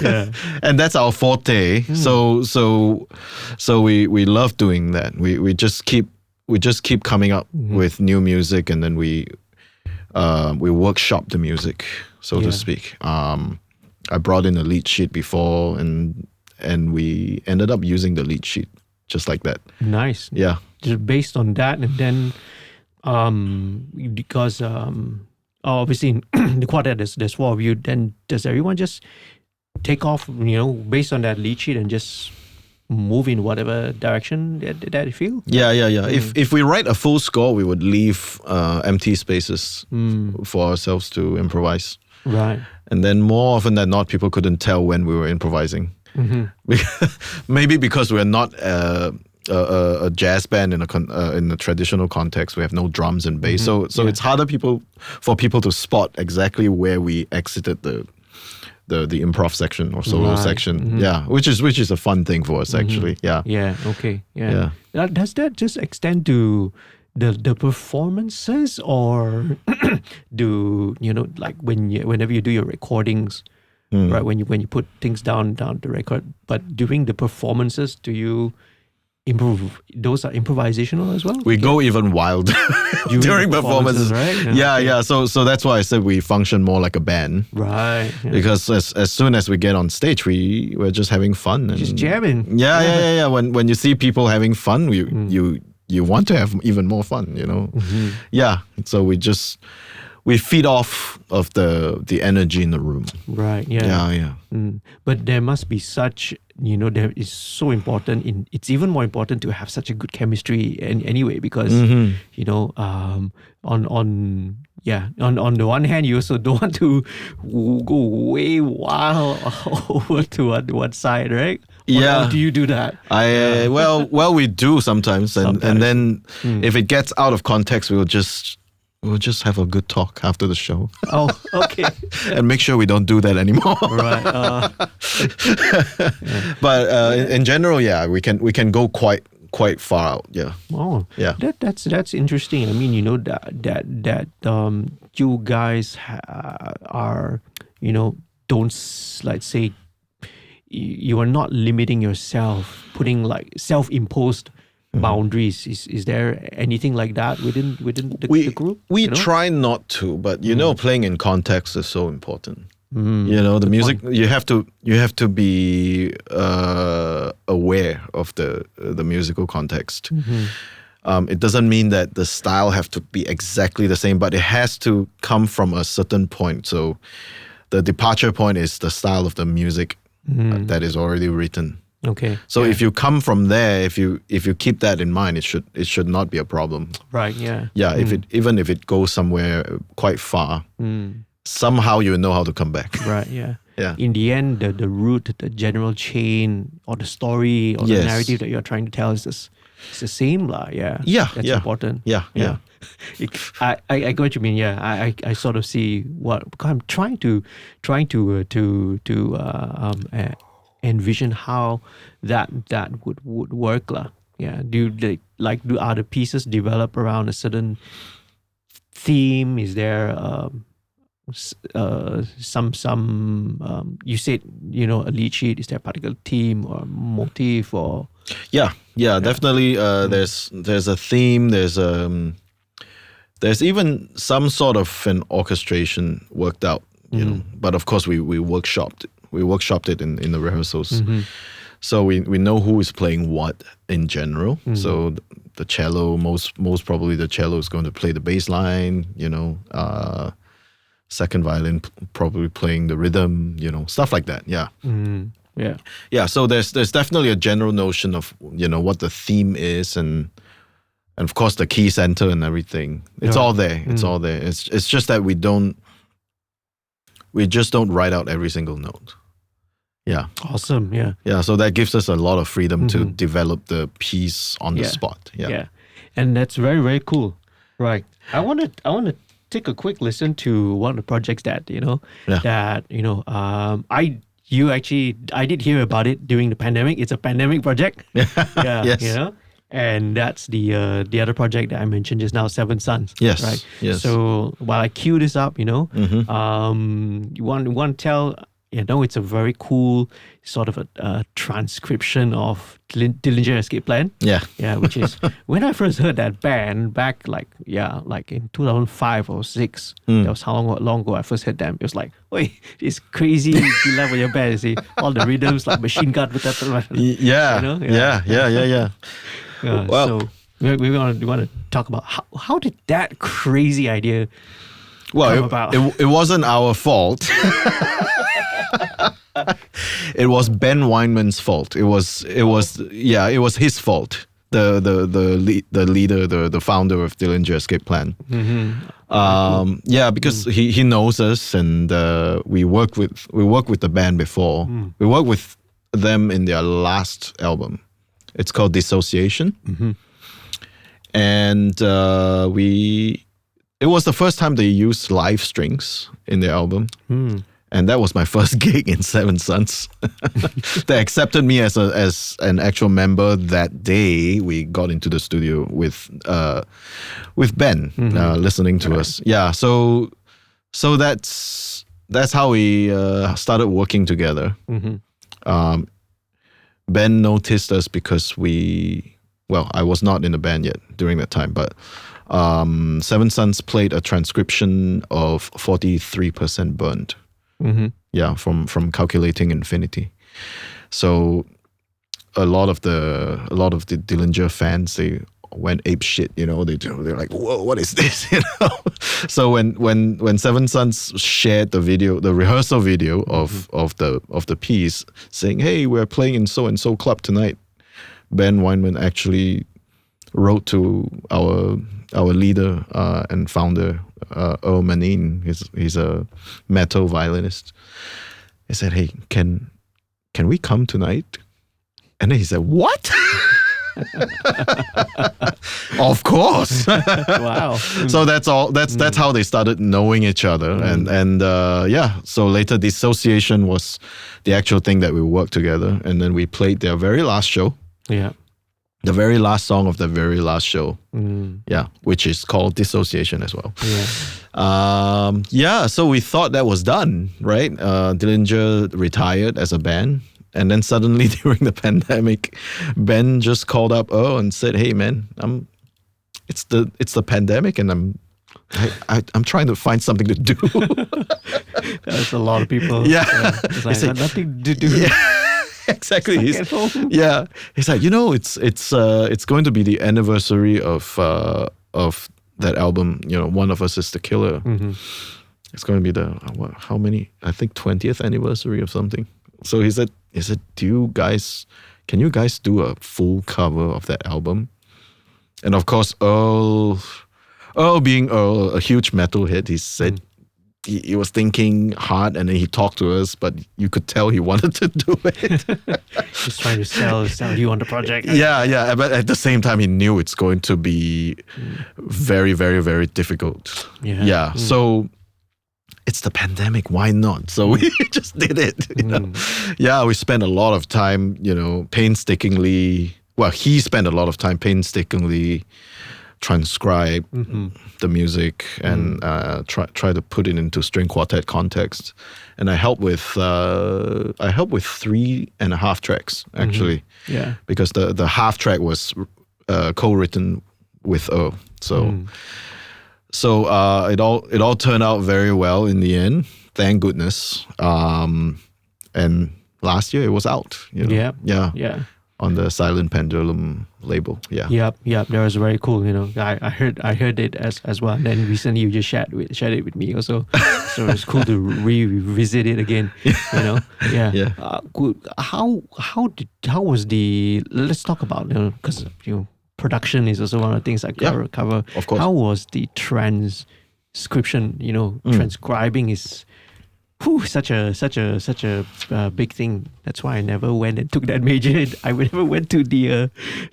Yeah. And that's our forte. So we love doing that. We just keep coming up with new music, and then we workshop the music, so to speak. I brought in a lead sheet before, and we ended up using the lead sheet just like that. Nice. Yeah. Just based on that, and then because obviously in the quartet there's 4 of you, then does everyone just take off, based on that lead sheet and just move in whatever direction that you feel? Yeah. If we write a full score, we would leave empty spaces for ourselves to improvise. Right. And then more often than not, people couldn't tell when we were improvising. Maybe because we're not a jazz band in a traditional context. We have no drums and bass, so it's harder for people to spot exactly where we exited the improv section or solo section. Yeah, which is a fun thing for us actually. Yeah. Yeah. Okay. Yeah. Does that just extend to the performances, or do like whenever you do your recordings, right? When you put things down the record, but during the performances, do you improve? Those are improvisational as well. We go even wild during performances, right? Yeah. So that's why I said we function more like a band, right? Yeah. Because as soon as we get on stage, we're just having fun and just jamming. Yeah. When you see people having fun, you want to have even more fun, Yeah. So we feed off of the energy in the room. Right. Yeah. Yeah. But there must be such, there is so important. It's even more important to have such a good chemistry anyway, because on the one hand, you also don't want to go way wild over to one side, right? Or do you do that? Well, we do sometimes, and then if it gets out of context, we'll just have a good talk after the show. Oh, okay. And make sure we don't do that anymore. Right. But in general, yeah, we can go quite far out. Yeah. Oh, yeah. That's interesting. I mean, that you guys are, don't, like, say, you are not limiting yourself, putting like self-imposed boundaries. Is there anything like that within the group? We try not to, but playing in context is so important. The music, you have to be aware of the musical context. It doesn't mean that the style have to be exactly the same, but it has to come from a certain point. So the departure point is the style of the music that is already written. Okay. So if you come from there, if you keep that in mind, it should not be a problem. Right. Yeah. Yeah. Even if it goes somewhere quite far, somehow you know how to come back. Right. Yeah. Yeah. In the end, the root, the general chain, or the story, or the narrative that you're trying to tell is the same, lah. Yeah. Yeah. That's important. Yeah. I get what you mean. Yeah. I sort of see what I'm trying to envision how that would work, lah. Yeah. Do other pieces develop around a certain theme? Is there some you said a lead sheet? Is there a particular theme or motif or? Yeah. Definitely. There's a theme. There's even some sort of an orchestration worked out. But of course we workshopped it. We workshopped it in the rehearsals. So we know who is playing what in general. So the cello, most probably the cello is going to play the bass line, second violin probably playing the rhythm, stuff like that. Yeah. Yeah. So there's definitely a general notion of, what the theme is and of course the key center and everything. It's all there. It's all there. It's just that we just don't write out every single note. Yeah. Awesome. Yeah. Yeah. So that gives us a lot of freedom to develop the piece on the spot. Yeah. And that's very, very cool. Right. I want to take a quick listen to one of the projects that I did hear about it during the pandemic. It's a pandemic project. Yes. And that's the other project that I mentioned just now, Seven Sons. Yes, Right. yes. So while I cue this up, you Mm-hmm. want to tell, it's a very cool sort of a transcription of Dillinger Escape Plan. Yeah. Yeah, which is when I first heard that band back like in 2005 or 6. That was how long ago I first heard them. It was like, wait, it's crazy the level of your band. You see all the rhythms like machine gun with that. Yeah. Yeah. Well, so we want to talk about how did that crazy idea come about? It wasn't our fault. It was Ben Weinman's fault. It was his fault. The leader, the founder of Dillinger Escape Plan. Because he knows us, and we worked with the band before. We worked with them in their last album. It's called Dissociation. And it was the first time they used live strings in their album. And that was my first gig in Seven Sons. They accepted me as an actual member that day. We got into the studio with Ben listening to us. Yeah, so that's how we started working together. Ben noticed us because I was not in the band yet during that time, but Seven Sons played a transcription of 43% burned. Yeah, from Calculating Infinity. So a lot of the Dillinger fans, they went ape shit. They're like, whoa, what is this? So when Seven Sons shared the video, the rehearsal video of the piece, saying, hey, we're playing in so and so club tonight, Ben Weinman actually wrote to our leader and founder, Earl Manine. He's a metal violinist. He said, hey, can we come tonight? And then he said, what? Of course. Wow. So that's how they started knowing each other. And so later Dissociation was the actual thing that we worked together, and then we played their very last show. Yeah. The very last song of the very last show. Which is called Dissociation as well. So we thought that was done, right? Dillinger retired as a band, and then suddenly during the pandemic, Ben just called up Earl and said, hey man, it's the pandemic, and I'm trying to find something to do. That's a lot of people. It's like, I got nothing to do. Exactly. He's like, it's going to be the anniversary of that album. One of Us Is the Killer. It's going to be how many? I think 20th anniversary of something. So he said, can you guys do a full cover of that album? And of course, Earl being Earl, a huge metalhead, he said. He was thinking hard, and then he talked to us, but you could tell he wanted to do it. Just trying to sell you on the project. Yeah. But at the same time, he knew it's going to be very, very, very difficult. Yeah. So it's the pandemic. Why not? So we just did it. Yeah, we spent a lot of time, painstakingly. Well, he spent a lot of time painstakingly transcribe the music and try to put it into string quartet context. And I helped with 3.5 tracks actually. Yeah. Because the half track was co-written with Earl. So it all turned out very well in the end. Thank goodness. And last year it was out. Yeah. On the Silent Pendulum label. Yep. That was very cool. I heard it as well. And then recently you just shared it with me also. So it's cool to revisit it again. Yeah. Good. How was the? Let's talk about because production is also one of the things I cover. Of course. How was the transcription? Transcribing is. Such a big thing. That's why I never went and took that major. I never went to the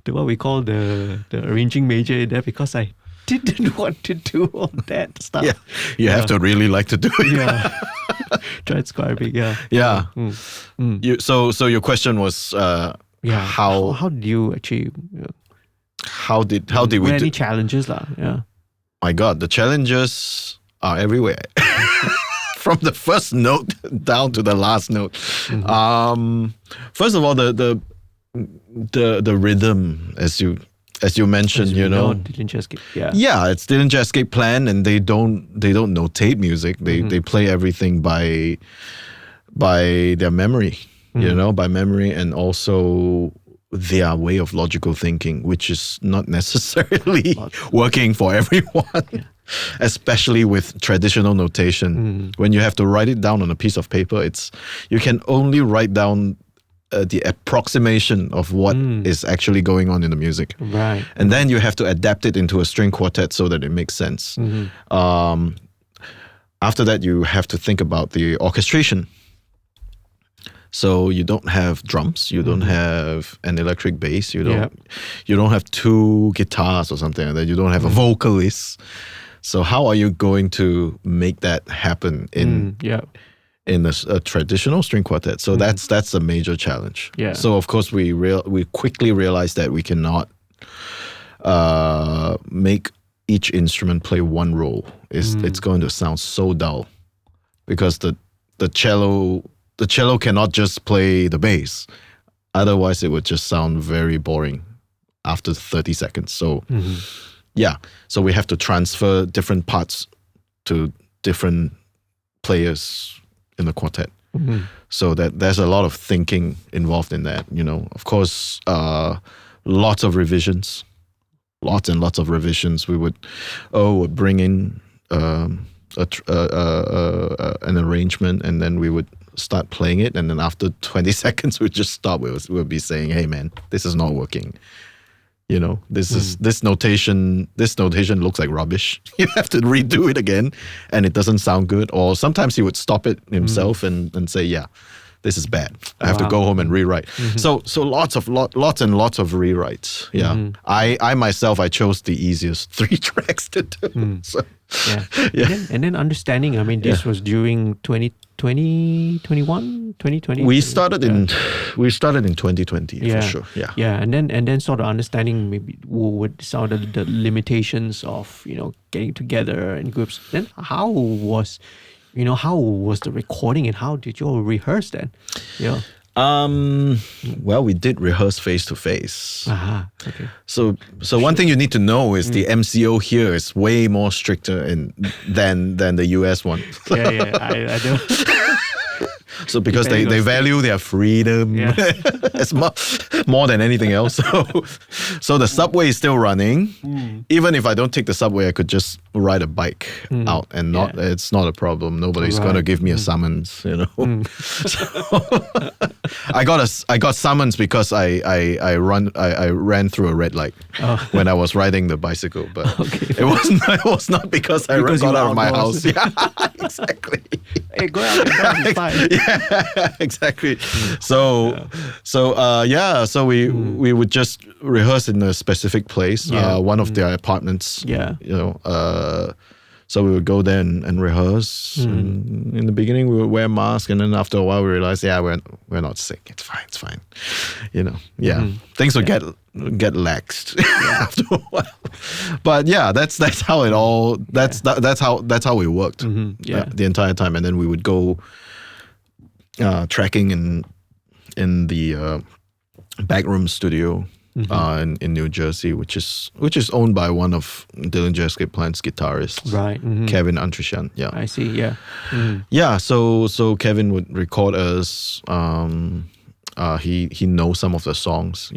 what we call the arranging major in there, because I didn't want to do all that stuff. Yeah, you have to really like to do it. Yeah, transcribing. Yeah. So your question was how do you actually how did we Were do? any challenges lah? Yeah. My God, the challenges are everywhere. From the first note down to the last note. First of all, the rhythm, as you mentioned, Dillinger Escape. Yeah. Yeah, it's Dillinger Escape Plan, and they don't notate music. They play everything by their memory, by memory, and also their way of logical thinking, which is not necessarily working for everyone, especially with traditional notation. When you have to write it down on a piece of paper, you can only write down the approximation of what is actually going on in the music. Right. And then you have to adapt it into a string quartet so that it makes sense. After that, you have to think about the orchestration. So you don't have drums, you don't have an electric bass, you don't have two guitars or something like that. You don't have a vocalist. So how are you going to make that happen in a traditional string quartet? So that's a major challenge. Yeah. So of course we quickly realized that we cannot make each instrument play one role. It's going to sound so dull, because the cello cannot just play the bass. Otherwise, it would just sound very boring after 30 seconds. So, so we have to transfer different parts to different players in the quartet. So that there's a lot of thinking involved in that. Of course, lots of revisions, lots and lots of revisions. We would bring in an arrangement, and then we would start playing it, and then after 20 seconds we'd just stop. We'll be saying, hey man, this is not working. This notation looks like rubbish. You have to redo it again, and it doesn't sound good. Or sometimes he would stop it himself and say, yeah, this is bad. I have to go home and rewrite. So lots and lots of rewrites. Yeah. I myself, I chose the easiest 3 tracks to do. So, And then understanding, I mean, this was during 2020. We started in 2020 for sure. Yeah, and then sort of understanding maybe what some of the limitations of getting together in groups. Then how was the recording, and how did you all rehearse then? Yeah. Well, we did rehearse face to face. Okay. So one thing you need to know is the MCO here is way more stricter than the US one. I do. So because they value their freedom as more than anything else. So the subway is still running. Even if I don't take the subway, I could just ride a bike out, and it's not a problem. Nobody's gonna give me a summons, So I got summons because I ran through a red light when I was riding the bicycle, but it was not because I got out of my house. Yeah, exactly. Hey, go out and it's fine. Yeah, exactly. So we would just rehearse in a specific place, one of their apartments. Yeah. So we would go there and rehearse. And in the beginning, we would wear masks, and then after a while, we realized, we're not sick. It's fine. Things would get laxed after a while. But that's how it all. That's how we worked. The entire time, and then we would go tracking in the backroom studio in New Jersey, which is owned by one of Dillinger Escape Plan's guitarists, right? Kevin Antrishan. Yeah, I see. Yeah, yeah. So Kevin would record us. He knows some of the songs.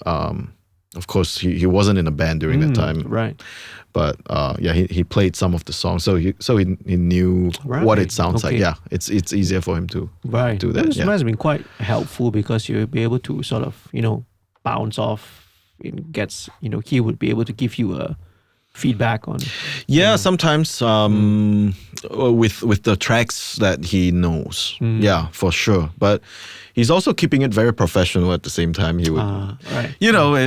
Of course, he wasn't in a band during that time, right? But he played some of the songs, so he knew what it sounds like. Yeah, it's easier for him to do that. This must have been quite helpful, because you'll be able to sort of bounce off. It gets he would be able to give you a feedback on. Yeah, sometimes with the tracks that he knows. Yeah, for sure. But he's also keeping it very professional at the same time. He would,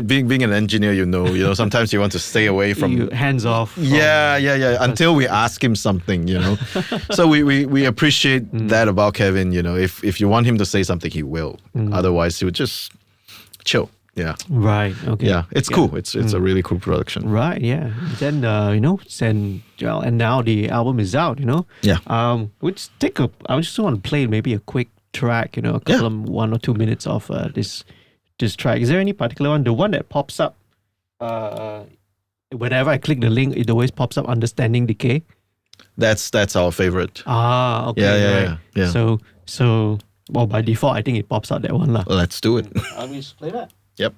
being an engineer, sometimes you want to stay away from hands off. Yeah. Until we ask him something, So we appreciate that about Kevin. If you want him to say something, he will. Otherwise, he would just chill. Yeah. Right. Okay. Yeah. It's cool. It's a really cool production. Right. Yeah. Then and now the album is out. Yeah. Which I just want to play maybe a quick track. A couple of 1 or 2 minutes of this track. Is there any particular one? The one that pops up. Whenever I click the link, it always pops up Understanding Decay. That's our favorite. Okay. Yeah. So well, by default, I think it pops out that one lah. Let's do it. I'll just play that. Yep.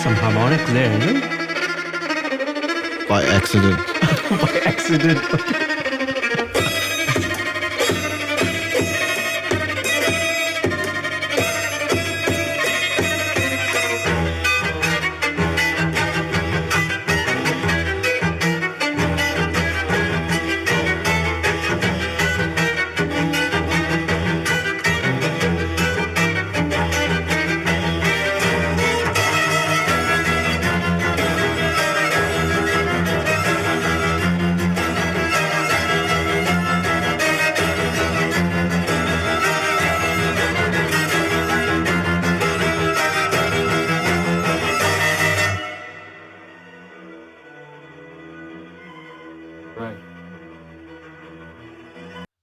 Some harmonics there, isn't it? By accident. By accident.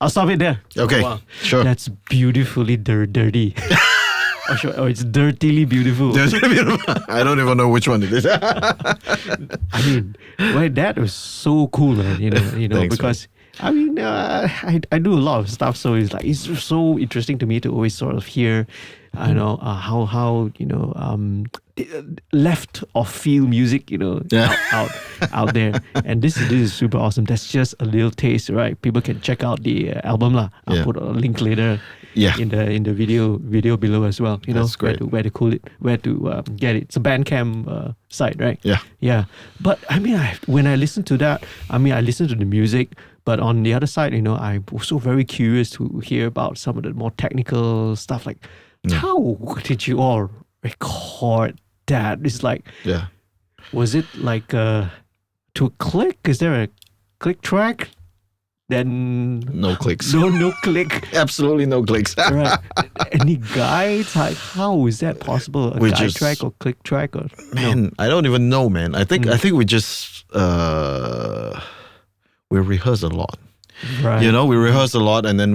I'll stop it there. Okay, sure. That's beautifully dirty. Or it's dirtily beautiful. I don't even know which one it is. I mean, that was so cool, man. Thanks, because I mean, I do a lot of stuff, so it's so interesting to me to always sort of hear, how left of field music, out there. And this is super awesome. That's just a little taste, right? People can check out the album lah. I'll put a link later. Yeah. In the video below as well. That's great. Where to get it. It's a Bandcamp site, right? Yeah. Yeah. But I mean, when I listen to that, I listen to the music. But on the other side, I'm also very curious to hear about some of the more technical stuff. Like, how did you all record that? It's like, was it like to a click? Is there a click track? Then no clicks. No click. Absolutely no clicks. Right. Any guides? How is that possible? A guide track or click track or man? I don't even know, man. I think we just we rehearse a lot. Right. We rehearse a lot, and then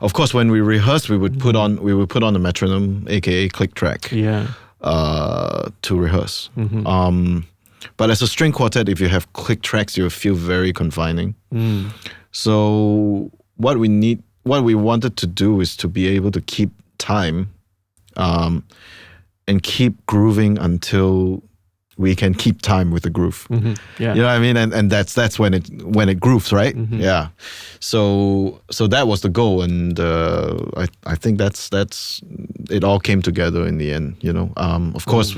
of course, when we rehearse, we would put on the metronome, aka click track. Yeah. To rehearse. Mm-hmm. But as a string quartet, if you have click tracks, you'll feel very confining. So what we wanted to do is to be able to keep time and keep grooving until we can keep time with the groove. Yeah. You know what I mean? And that's when it grooves, right? Yeah. So that was the goal, and I think that's it all came together in the end. You know, of course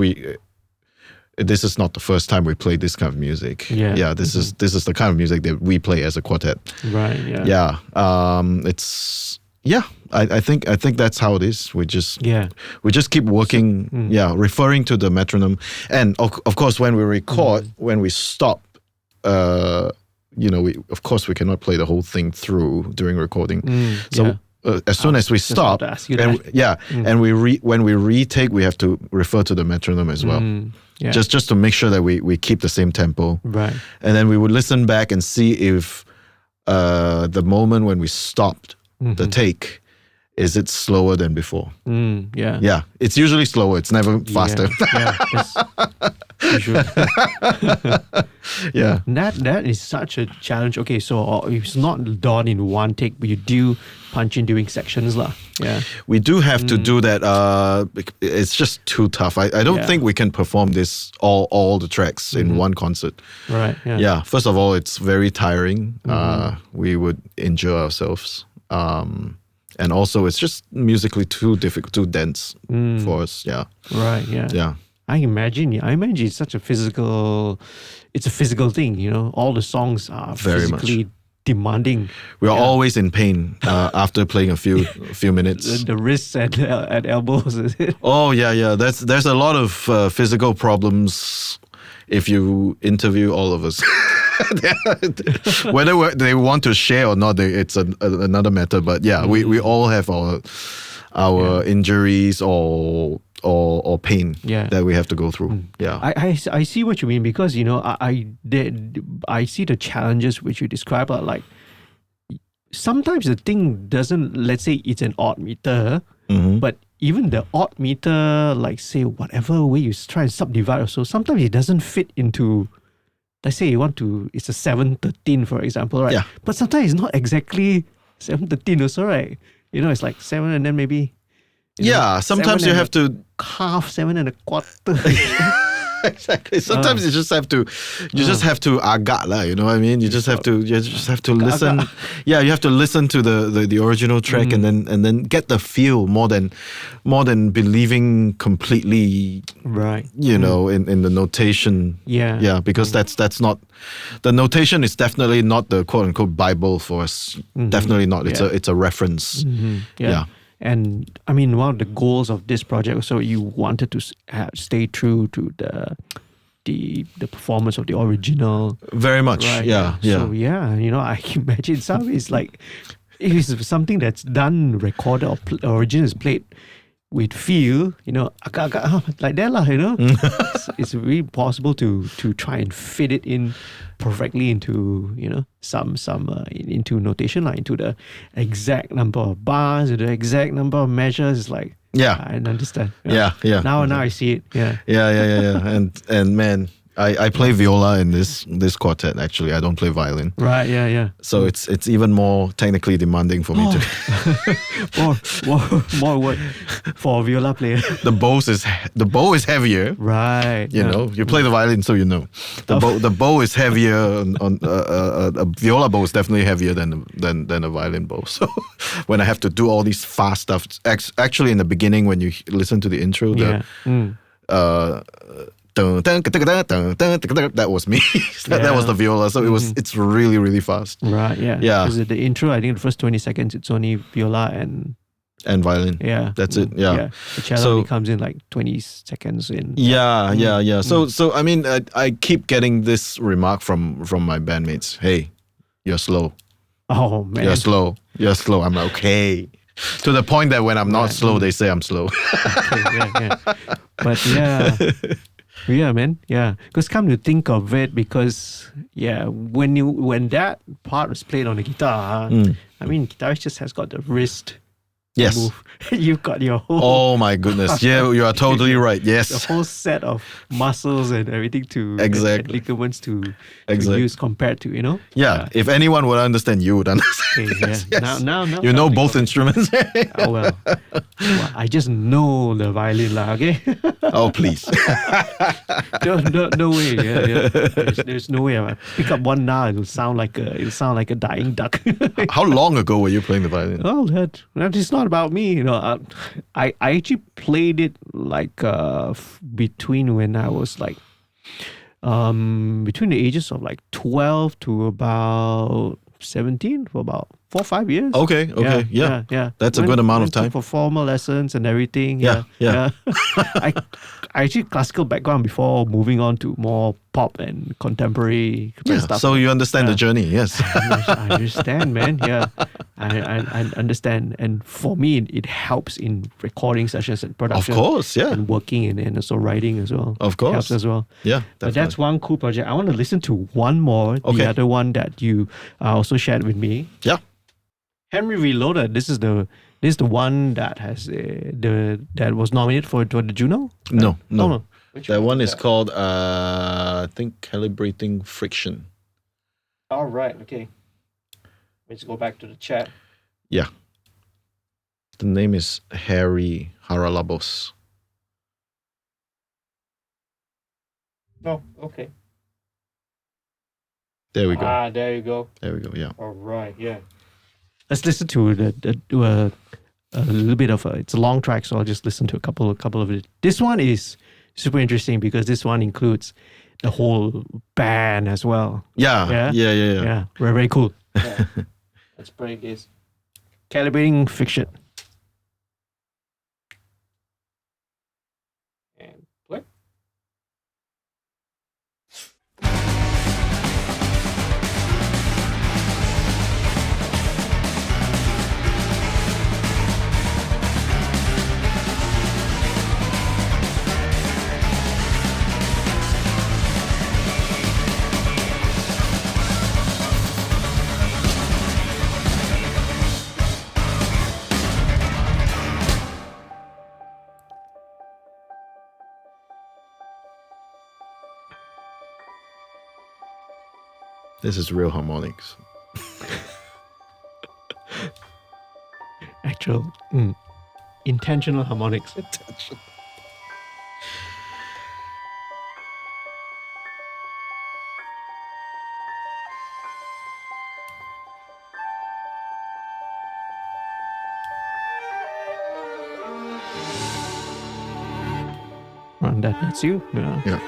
this is not the first time we played this kind of music. Yeah. This is the kind of music that we play as a quartet. Right. Yeah. Yeah. I think that's how it is. We just keep working. Referring to the metronome, and of course when we record, when we stop, we cannot play the whole thing through during recording. As soon as we stop, and when we retake, we have to refer to the metronome as well. Just to make sure that we keep the same tempo. Right. And then we would listen back and see if the moment when we stopped the take, is it slower than before? Yeah. It's usually slower. It's never faster. Sure. Yeah. That is such a challenge. Okay, so it's not done in one take, but you do punch in during sections lah. Yeah. We do have to do that. It's just too tough. I don't think we can perform this all the tracks in one concert. Right. Yeah. First of all, it's very tiring. We would injure ourselves. And also, it's just musically too difficult, too dense for us. Yeah. Right. Yeah. I imagine it's such a physical. It's a physical thing, you know. All the songs are very physically much demanding. We are always in pain after playing a few minutes. The wrists and elbows. Is it? Oh yeah. There's a lot of physical problems if you interview all of us. Whether they want to share or not, it's another matter. But yeah, we all have our injuries or pain that we have to go through. Yeah, I see what you mean, because you know I see the challenges which you describe. Like sometimes the thing doesn't. Let's say it's an odd meter, but even the odd meter, like say whatever way you try and subdivide or so, sometimes it doesn't fit into. Let's say it's a 7/13, for example, right? Yeah. But sometimes it's not exactly 7/13 also, right? You know, it's like 7 and then maybe. Sometimes you have to half, 7 1/4. Exactly. Sometimes you just have to agak lah. You know what I mean? You just have to listen. Yeah, you have to listen to the original track and then get the feel more than believing completely. Right. You know, in the notation. Yeah. Yeah, because that's not the notation is definitely not the quote unquote Bible for us. Definitely not. It's a reference. Yeah. And I mean, one of the goals of this project, so you wanted to stay true to the performance of the original. Very much, right? Yeah. So you know, I can imagine some is like if it's something that's done, recorded or original is played with feel, you know, like that lah, you know. It's really possible to try and fit it in perfectly into, you know, some into notation, like into the exact number of bars, the exact number of measures. It's like I understand. Yeah. Now I see it. Yeah. And man, I play viola in this quartet. Actually, I don't play violin. Right. Yeah. So it's even more technically demanding for me to more work for a viola player. The bow is heavier. Right. You know, you play the violin, so you know. The bow is heavier. On a viola bow is definitely heavier than a violin bow. So when I have to do all these fast stuff, actually in the beginning when you listen to the intro, that was me. That was the viola. So it's really, really fast. Right, yeah. Because the intro, I think the first 20 seconds, it's only viola and violin. Yeah. That's it. Yeah. The cello comes in like 20 seconds in. Yeah. So I mean, I keep getting this remark from my bandmates. Hey, you're slow. Oh, man. You're slow. I'm like, okay. To the point that when I'm not slow, they say I'm slow. Okay, But yeah, man. Yeah, because come to think of it, because when that part was played on the guitar, I mean, guitarist just has got the wrist Yes. move. You've got your whole Oh my goodness. Yeah, you are totally right. the Yes. whole set of muscles and everything and Exactly. ligaments to Exactly. use compared to, Yeah. If anyone would understand, you would understand. Okay, yeah. Yes. Now, You know I think both of it. instruments. Oh well. I just know the violin lah. Okay. Oh, please. No way. Yeah. There's no way. I pick up one now, it'll sound like a dying duck. How long ago were you playing the violin? Oh, that is not about me. I actually played it like between when I was like between the ages of like 12 to about 17 for about 4 or 5 years. Okay. Yeah. That's a good amount of time. For formal lessons and everything. Yeah. I actually classical background before moving on to more pop and contemporary stuff. So you understand the journey, yes. I understand, man. Yeah, I understand. And for me, it helps in recording sessions and Of production. course, yeah. And working and also writing as well. Of course. Helps as well. Yeah, But that's one cool project. I want to listen to one more. Okay. The other one that you also shared with me. Yeah. Henry Reloaded. This is the one that has that was nominated for the Juno. No. Which That one is that? called, I think, Calibrating Friction. All right. Okay. Let's go back to the chat. Yeah. The name is Harry Haralabos. Oh, okay. There we go. There you go. There we go, yeah. All right. Yeah. Let's listen to a little bit of it's a long track, so I'll just listen to a couple of it. This one is super interesting because this one includes the whole band as well. Yeah. Yeah. Very cool. Yeah. Let's play this. Calibrating Fiction. And play. This is real harmonics. Actual intentional harmonics. And that's you. Yeah. Yeah.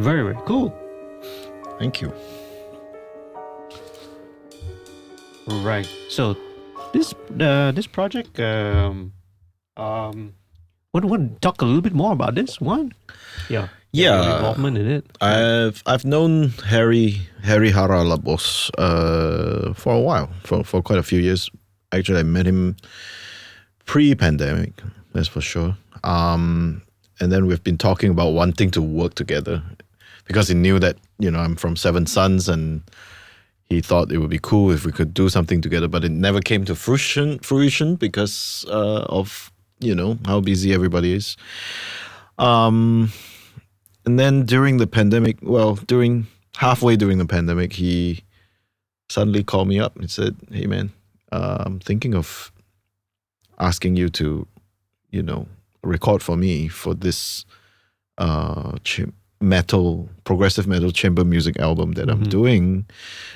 Very, very cool. Thank you. Right. So this project, want to talk a little bit more about this one? Yeah. Yeah. Your involvement in it. I've known Harry Haralabos for a while, for quite a few years. Actually, I met him pre-pandemic, that's for sure. And then we've been talking about wanting to work together because he knew that, I'm from Seven Sons, and he thought it would be cool if we could do something together, but it never came to fruition because of, how busy everybody is. And then during the pandemic, halfway during the pandemic, he suddenly called me up and said, "Hey man, I'm thinking of asking you to, record for me for this progressive metal chamber music album that I'm doing."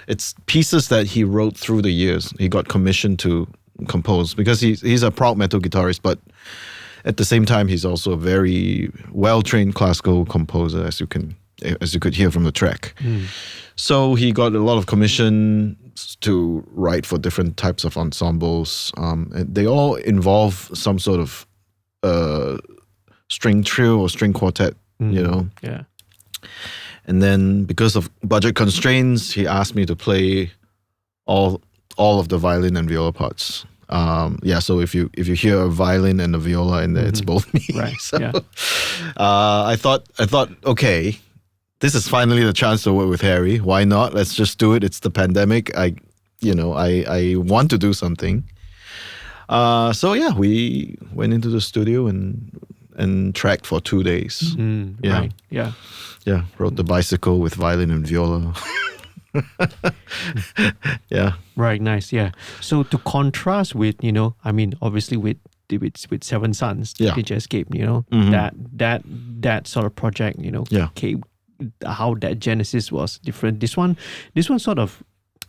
It's pieces that he wrote through the years. He got commissioned to compose because he's a prog metal guitarist, but at the same time, he's also a very well-trained classical composer, as you could hear from the track. So he got a lot of commissions to write for different types of ensembles. And they all involve some sort of string trio or string quartet, Yeah. And then because of budget constraints, he asked me to play all of the violin and viola parts. So if you hear a violin and a viola in there, it's both me. Right. So, Yeah. I thought, okay, this is finally the chance to work with Harry. Why not? Let's just do it. It's the pandemic. I want to do something. We went into the studio and tracked for 2 days. Yeah. Right. Yeah. Yeah. Rode the bicycle with violin and viola. Yeah. Right. Nice. Yeah. So to contrast with, obviously with Seven Sons, Yeah. Dillinger Escape, that sort of project, Yeah. came, how that genesis was different. This one sort of,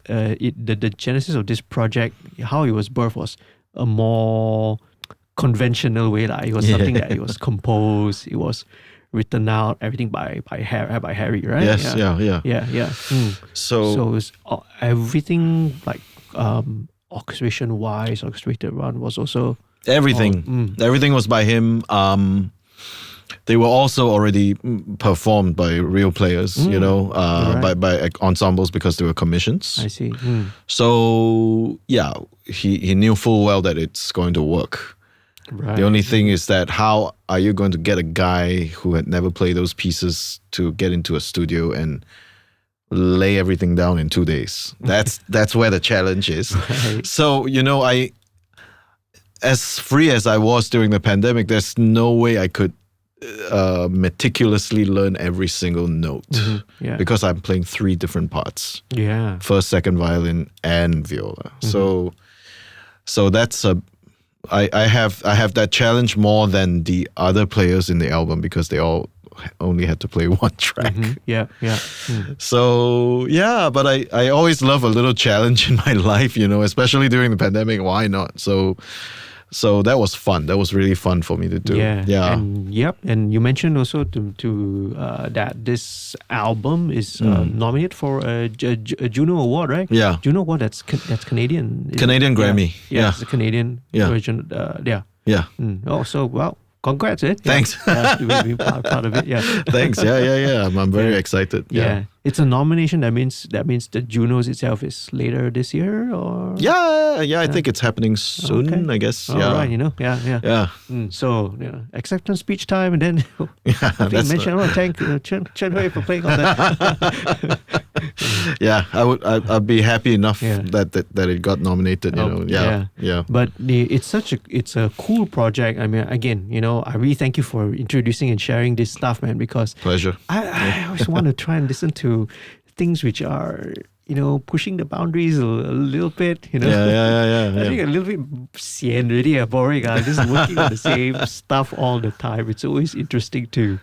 the genesis of this project, how it was birthed was a more conventional way. It was something that it was composed, it was written out, everything by Harry, right? Yes. Yeah. So it's everything like orchestration wise, orchestrated run was also everything. Everything was by him. They were also already performed by real players, Right. by ensembles because they were commissions. I see. So yeah, he knew full well that it's going to work. Right. The only thing is that how are you going to get a guy who had never played those pieces to get into a studio and lay everything down in 2 days? That's where the challenge is. Right. So, as free as I was during the pandemic, there's no way I could meticulously learn every single note Yeah. because I'm playing 3 different parts: Yeah. first, second violin, and viola. So that's I have that challenge more than the other players in the album because they all only had to play one track. Yeah. So yeah, but I always love a little challenge in my life, especially during the pandemic. Why not? So that was fun. That was really fun for me to do. Yeah. And you mentioned also to that this album is nominated for a Juno Award, right? Yeah. Juno Award. That's Canadian. Canadian Grammy. Yeah. It's a Canadian version. Yeah. Oh, so well. Congrats, eh? Thanks. Yeah, we're proud of it. Yeah. Thanks. Yeah. I'm very excited. Yeah. It's a nomination. That means the Junos itself is later this year, or Yeah. I think it's happening soon. Okay. I guess. All Yeah. right. Yeah. So acceptance speech time, and then Yeah. That's mention. Thank Chern Hwei for playing all that. yeah. I'd be happy enough Yeah. that it got nominated. Yeah. But it's a cool project. I mean, again, I really thank you for introducing and sharing this stuff, man. Because Pleasure. I always want to try and listen to things which are pushing the boundaries a little bit. Yeah. I think a little bit sian already, boring. Just working on the same stuff all the time. It's always interesting to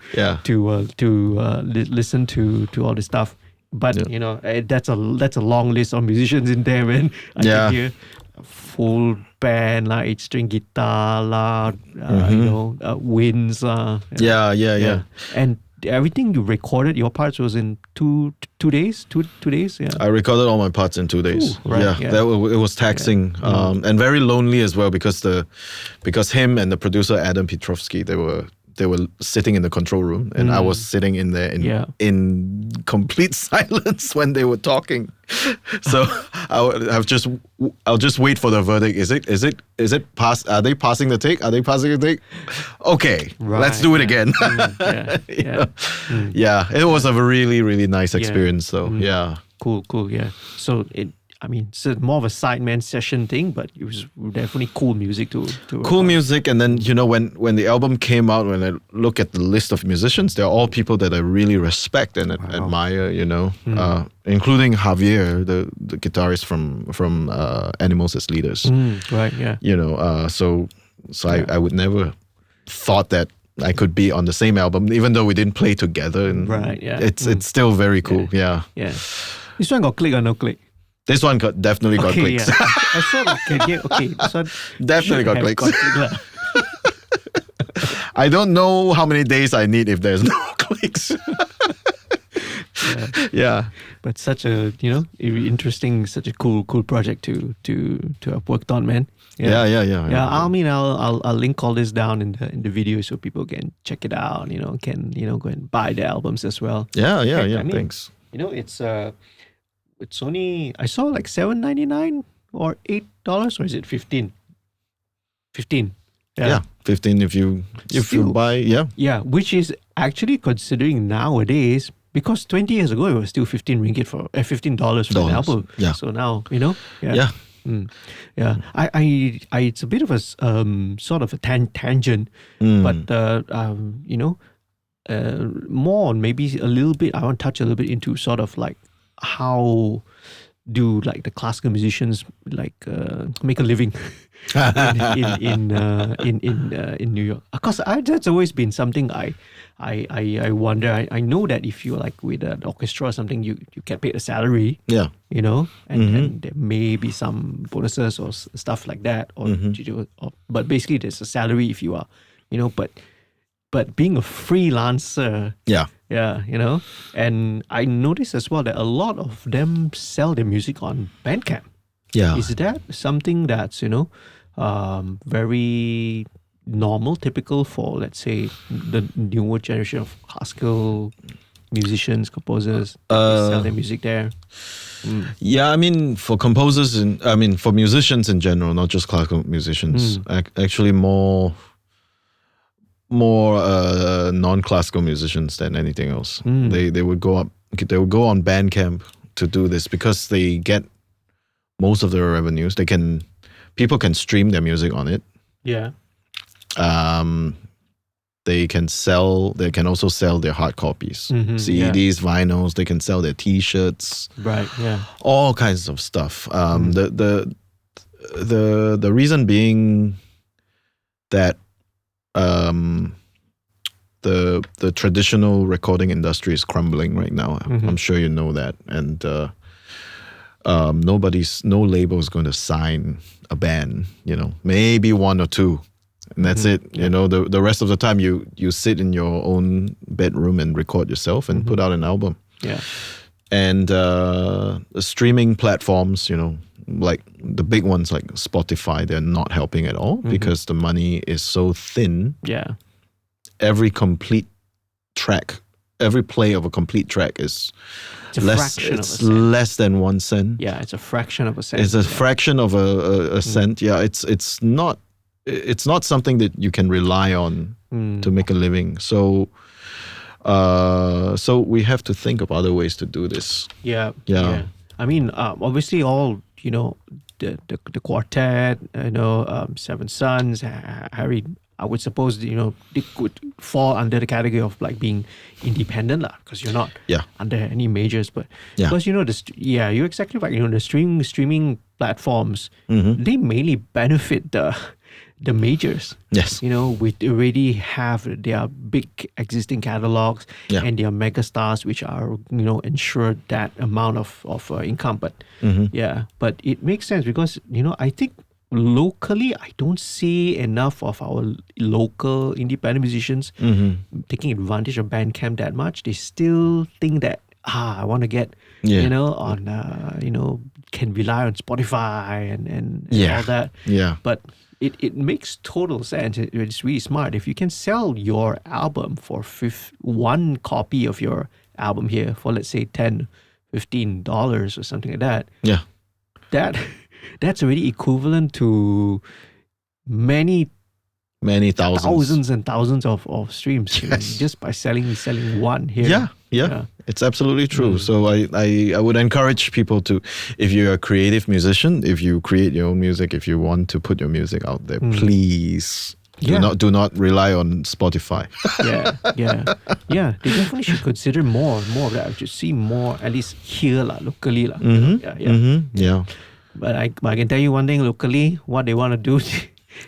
listen to all this stuff. But that's a long list of musicians in there, man. I can hear a full band, 8-string guitar, winds, Yeah. and everything you recorded, your parts was in two days. Yeah. I recorded all my parts in 2 days. Ooh, right, it was taxing and very lonely as well because him and the producer Adam Petrovsky, they were sitting in the control room and I was sitting in there in complete silence when they were talking. So I'll just wait for the verdict. Is it pass? Are they passing the take? Are they passing the take? Okay, let's do it again. It was a really, really nice experience. So Cool. Yeah. So it's more of a sideman session thing, but it was definitely cool music to cool music. And then, when the album came out, when I look at the list of musicians, they're all people that I really respect and admire, including Javier, the guitarist from Animals as Leaders. Right, yeah. I would never thought that I could be on the same album, even though we didn't play together. And right, yeah. It's still very cool, yeah. This one got click or no click? This one definitely got clicks. Yeah. I thought, this one definitely got clicks. I don't know how many days I need if there's no clicks. Yeah. But such a, interesting, such a cool project to have worked on, man. Yeah. I'll link all this down in the video so people can check it out, can go and buy the albums as well. Yeah, thanks. It's only, I saw like $7.99 or $8, or is it 15? 15. Yeah, 15 if you buy, Yeah, which is actually considering nowadays, because 20 years ago it was still 15 ringgit for $15 for an album. Yeah. So now, Yeah. I it's a bit of a sort of a tangent, but more on maybe a little bit. I want to touch a little bit into sort of like how do like the classical musicians like make a living in New York? Of course, that's always been something I wonder. I know that if you're like with an orchestra or something, you get paid a salary. Yeah. And there may be some bonuses or stuff like that, but basically there's a salary if you are, but being a freelancer. Yeah. Yeah, and I noticed as well that a lot of them sell their music on Bandcamp. Yeah. Is that something that's, very normal, typical for, let's say, the newer generation of classical musicians, composers, sell their music there? Yeah, for composers for musicians in general, not just classical musicians, actually more non-classical musicians than anything else. They would go on Bandcamp to do this because they get most of their revenues. People can stream their music on it. Yeah. They can also sell their hard copies, CDs, vinyls. They can sell their T-shirts. Right. Yeah. All kinds of stuff. The reason being that the traditional recording industry is crumbling right now. I'm sure you know that, and no label is going to sign a band. Maybe one or two, and that's it. The rest of the time you sit in your own bedroom and record yourself and put out an album. Yeah, and the streaming platforms, like the big ones like Spotify, they're not helping at all because the money is so thin. Yeah. Every play of a complete track is less than 1 cent. Yeah, it's a fraction of a cent. It's a fraction of a cent. Yeah, it's not something that you can rely on to make a living. So we have to think of other ways to do this. Yeah. Obviously all, the quartet, Seven Sons, Harry, I would suppose, they could fall under the category of like being independent because you're not under any majors. But because, you're exactly right. The streaming platforms, they mainly benefit the majors. Yes. We already have their big existing catalogs and their mega stars, which are, ensure that amount of income. But but it makes sense because, I think locally, I don't see enough of our local independent musicians taking advantage of Bandcamp that much. They still think that I want to get on can rely on Spotify and all that. Yeah. But it makes total sense. It's really smart. If you can sell your album for one copy of your album here for, let's say, $10, $15 or something like that. Yeah. That's already equivalent to many thousands and thousands of streams just by selling one here. Yeah. It's absolutely true. So I would encourage people to, if you're a creative musician, if you create your own music, if you want to put your music out there, please do not rely on Spotify. Yeah. They definitely should consider more of that. I should see more, at least here locally Yeah. But I can tell you one thing, locally, what they want to do,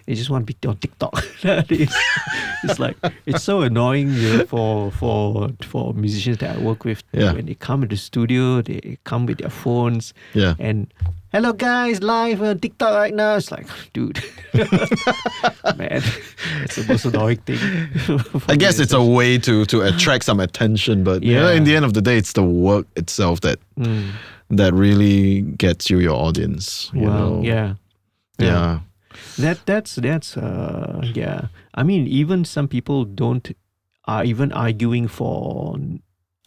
they just want to be on TikTok. It's like, it's so annoying for musicians that I work with. When they come into the studio, they come with their phones. And hello guys, live on TikTok right now. It's like, dude, man, it's the most annoying thing. I guess it's a way to attract some attention, but in the end of the day, it's the work itself that really gets you your audience. Yeah. That's I mean, even some people are even arguing for,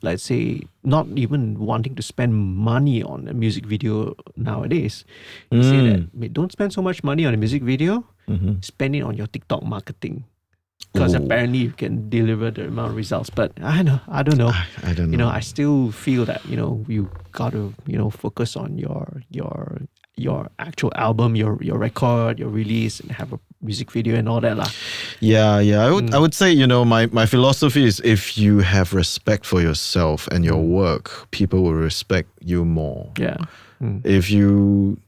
let's say, not even wanting to spend money on a music video nowadays. You say that don't spend so much money on a music video, spend it on your TikTok marketing. Because apparently you can deliver the amount of results. But I don't know. I don't know. I still feel that, you got to, focus on your actual album, your record, your release, and have a music video and all that lah. Yeah. I would say, my philosophy is, if you have respect for yourself and your work, people will respect you more. Yeah. If you,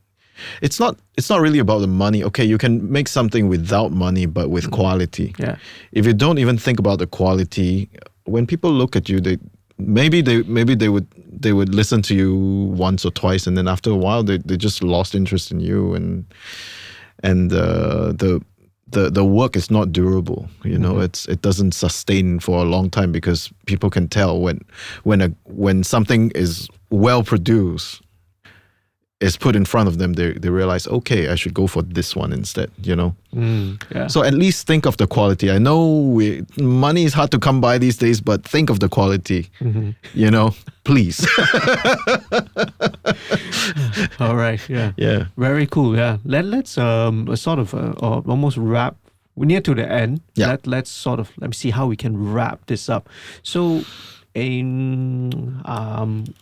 it's not really about the money. Okay, you can make something without money, but with quality. Yeah. If you don't even think about the quality, when people look at you, maybe they would listen to you once or twice, and then after a while they just lost interest in you, and the work is not durable. It doesn't sustain for a long time, because people can tell when something is well produced, is put in front of them, they realize, okay, I should go for this one instead, So at least think of the quality. I know money is hard to come by these days, but think of the quality, please. All right, yeah. Very cool, yeah. Let's sort of almost wrap. We're near to the end. Yeah. Let me see how we can wrap this up. So,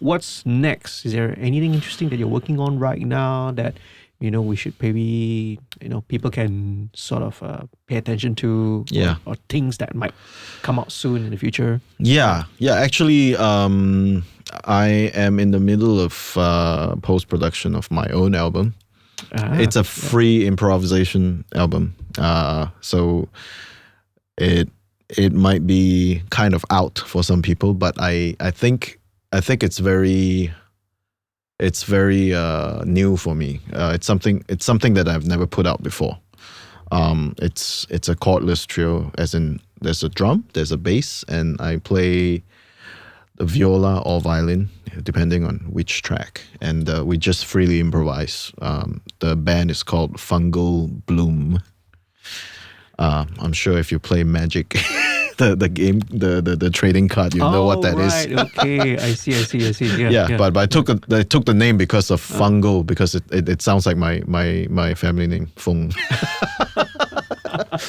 what's next? Is there anything interesting that you're working on right now that we should maybe people can sort of pay attention to, or things that might come out soon in the future? Actually, I am in the middle of post-production of my own album. It's a free improvisation album, so it might be kind of out for some people, but I think it's very new for me. It's something that I've never put out before. It's a chordless trio, as in there's a drum, there's a bass, and I play the viola or violin, depending on which track, and we just freely improvise. The band is called Fungal Bloom. I'm sure if you play Magic, the game, the trading card, you know what that is. Okay, I see. Yeah. But I took the name because of fungal, because it sounds like my family name, Fung.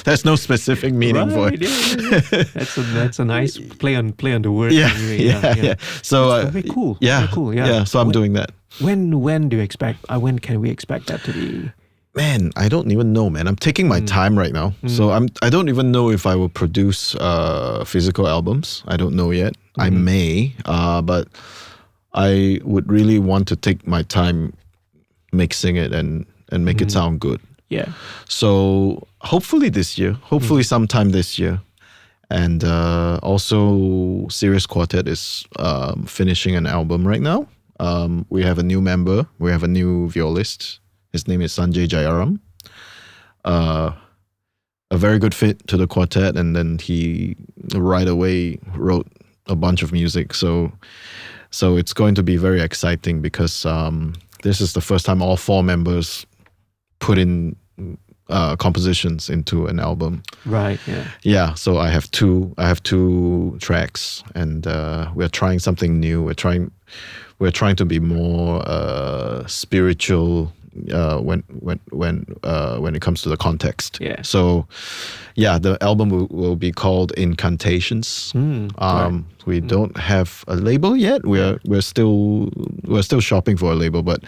There's no specific meaning for it. Yeah. That's a nice play on the word. Yeah. So very cool. Yeah. Very cool. So I'm doing that. When do you expect? When can we expect that to be? Man, I don't even know, man. I'm taking my time right now. So I don't even know if I will produce physical albums. I don't know yet. I may, but I would really want to take my time mixing it and make it sound good. Yeah. So hopefully this year, sometime this year. And also Sirius Quartet is finishing an album right now. We have a new member. We have a new violist. His name is Sanjay Jayaram. a very good fit to the quartet, and then he right away wrote a bunch of music. So it's going to be very exciting because this is the first time all 4 members put in compositions into an album. Right. Yeah. Yeah. So I have two tracks, and we're trying something new. We're trying to be more spiritual when it comes to the context. Yeah. So, yeah, the album will be called Incantations. Right. We don't have a label yet. We're still shopping for a label, but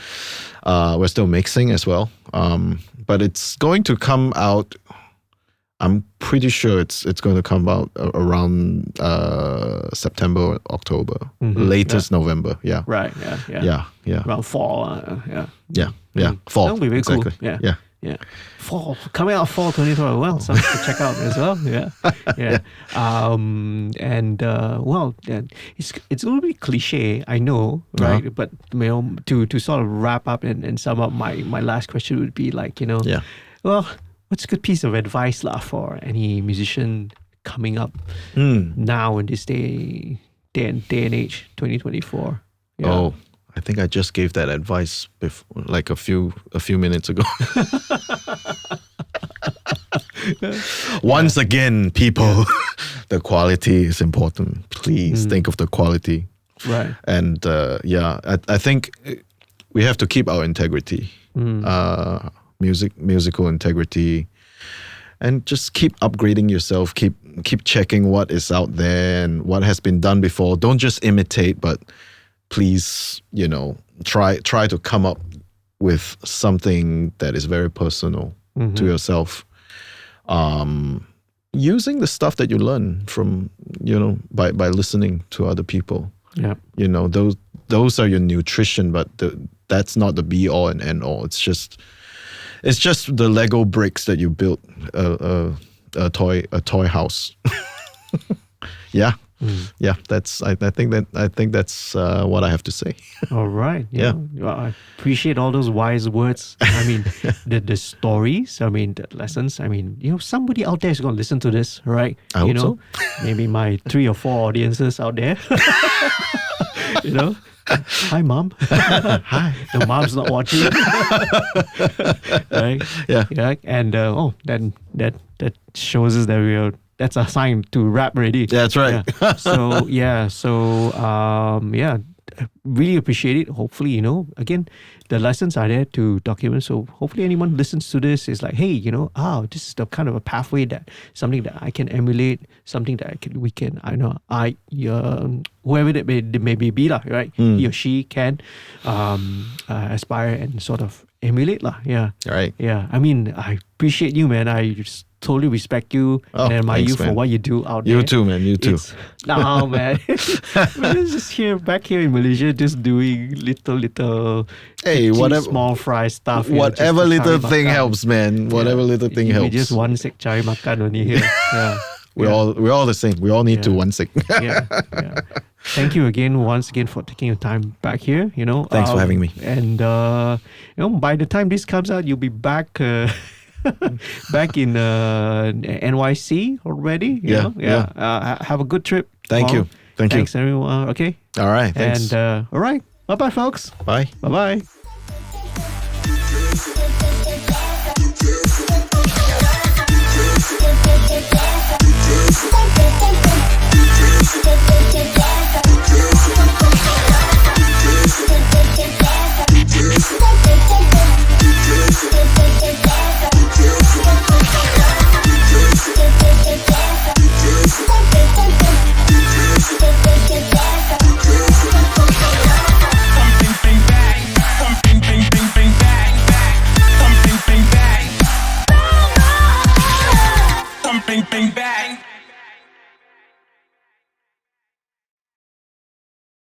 we're still mixing as well. But it's going to come out. I'm pretty sure it's going to come out around September or October, latest November. Yeah. Right. Yeah. Yeah. Around fall. Yeah. Fall. That'll be very exactly. cool. Yeah. Fall coming out fall 2012. Well, something to check out as well. Yeah. It's a little bit cliche, I know, right? But to sort of wrap up and sum up, my last question would be like, well, what's a good piece of advice for any musician coming up now in this day and age, 2024? Yeah. Oh, I think I just gave that advice before, like a few minutes ago. Once again, people, the quality is important. Please think of the quality. Right. And I think we have to keep our integrity, musical integrity, and just keep upgrading yourself. Keep checking what is out there and what has been done before. Don't just imitate, but please, try to come up with something that is very personal to yourself. Using the stuff that you learn from, by listening to other people. Yeah. Those are your nutrition, but that's not the be all and end all. It's just the Lego bricks that you built a toy house. Yeah. Yeah, I think that's what I have to say. All right. Yeah. Well, I appreciate all those wise words. I mean, the stories, the lessons. Somebody out there is going to listen to this, right? I hope so. Maybe my 3 or 4 audiences out there. Hi, Mom. Hi. The mom's not watching. Right? Yeah. And then that shows us that that's a sign to rap already. That's right. Yeah. Really appreciate it. Hopefully, again, the lessons are there to document. So hopefully anyone who listens to this is like, hey, this is the kind of a pathway something that I can emulate, something that whoever it may be, right? He or she can aspire and sort of emulate, Yeah. Right. Yeah. I appreciate you, man. I just totally respect you and admire you for what you do out there. You too, man. You too. No, man. We're just back here in Malaysia, just doing little small fry stuff. Whatever little thing helps, man. Whatever little thing helps. We just one sec cari makan only here. Yeah. We're all the same. We all need to one sec. Yeah. Thank you once again for taking your time back here. Thanks for having me. And by the time this comes out, you'll be back. Back in NYC already. Have a good trip. Thank you. Thanks, everyone. Okay. All right. Thanks. And all right. Bye-bye, folks. Bye. Bye-bye. Yeah.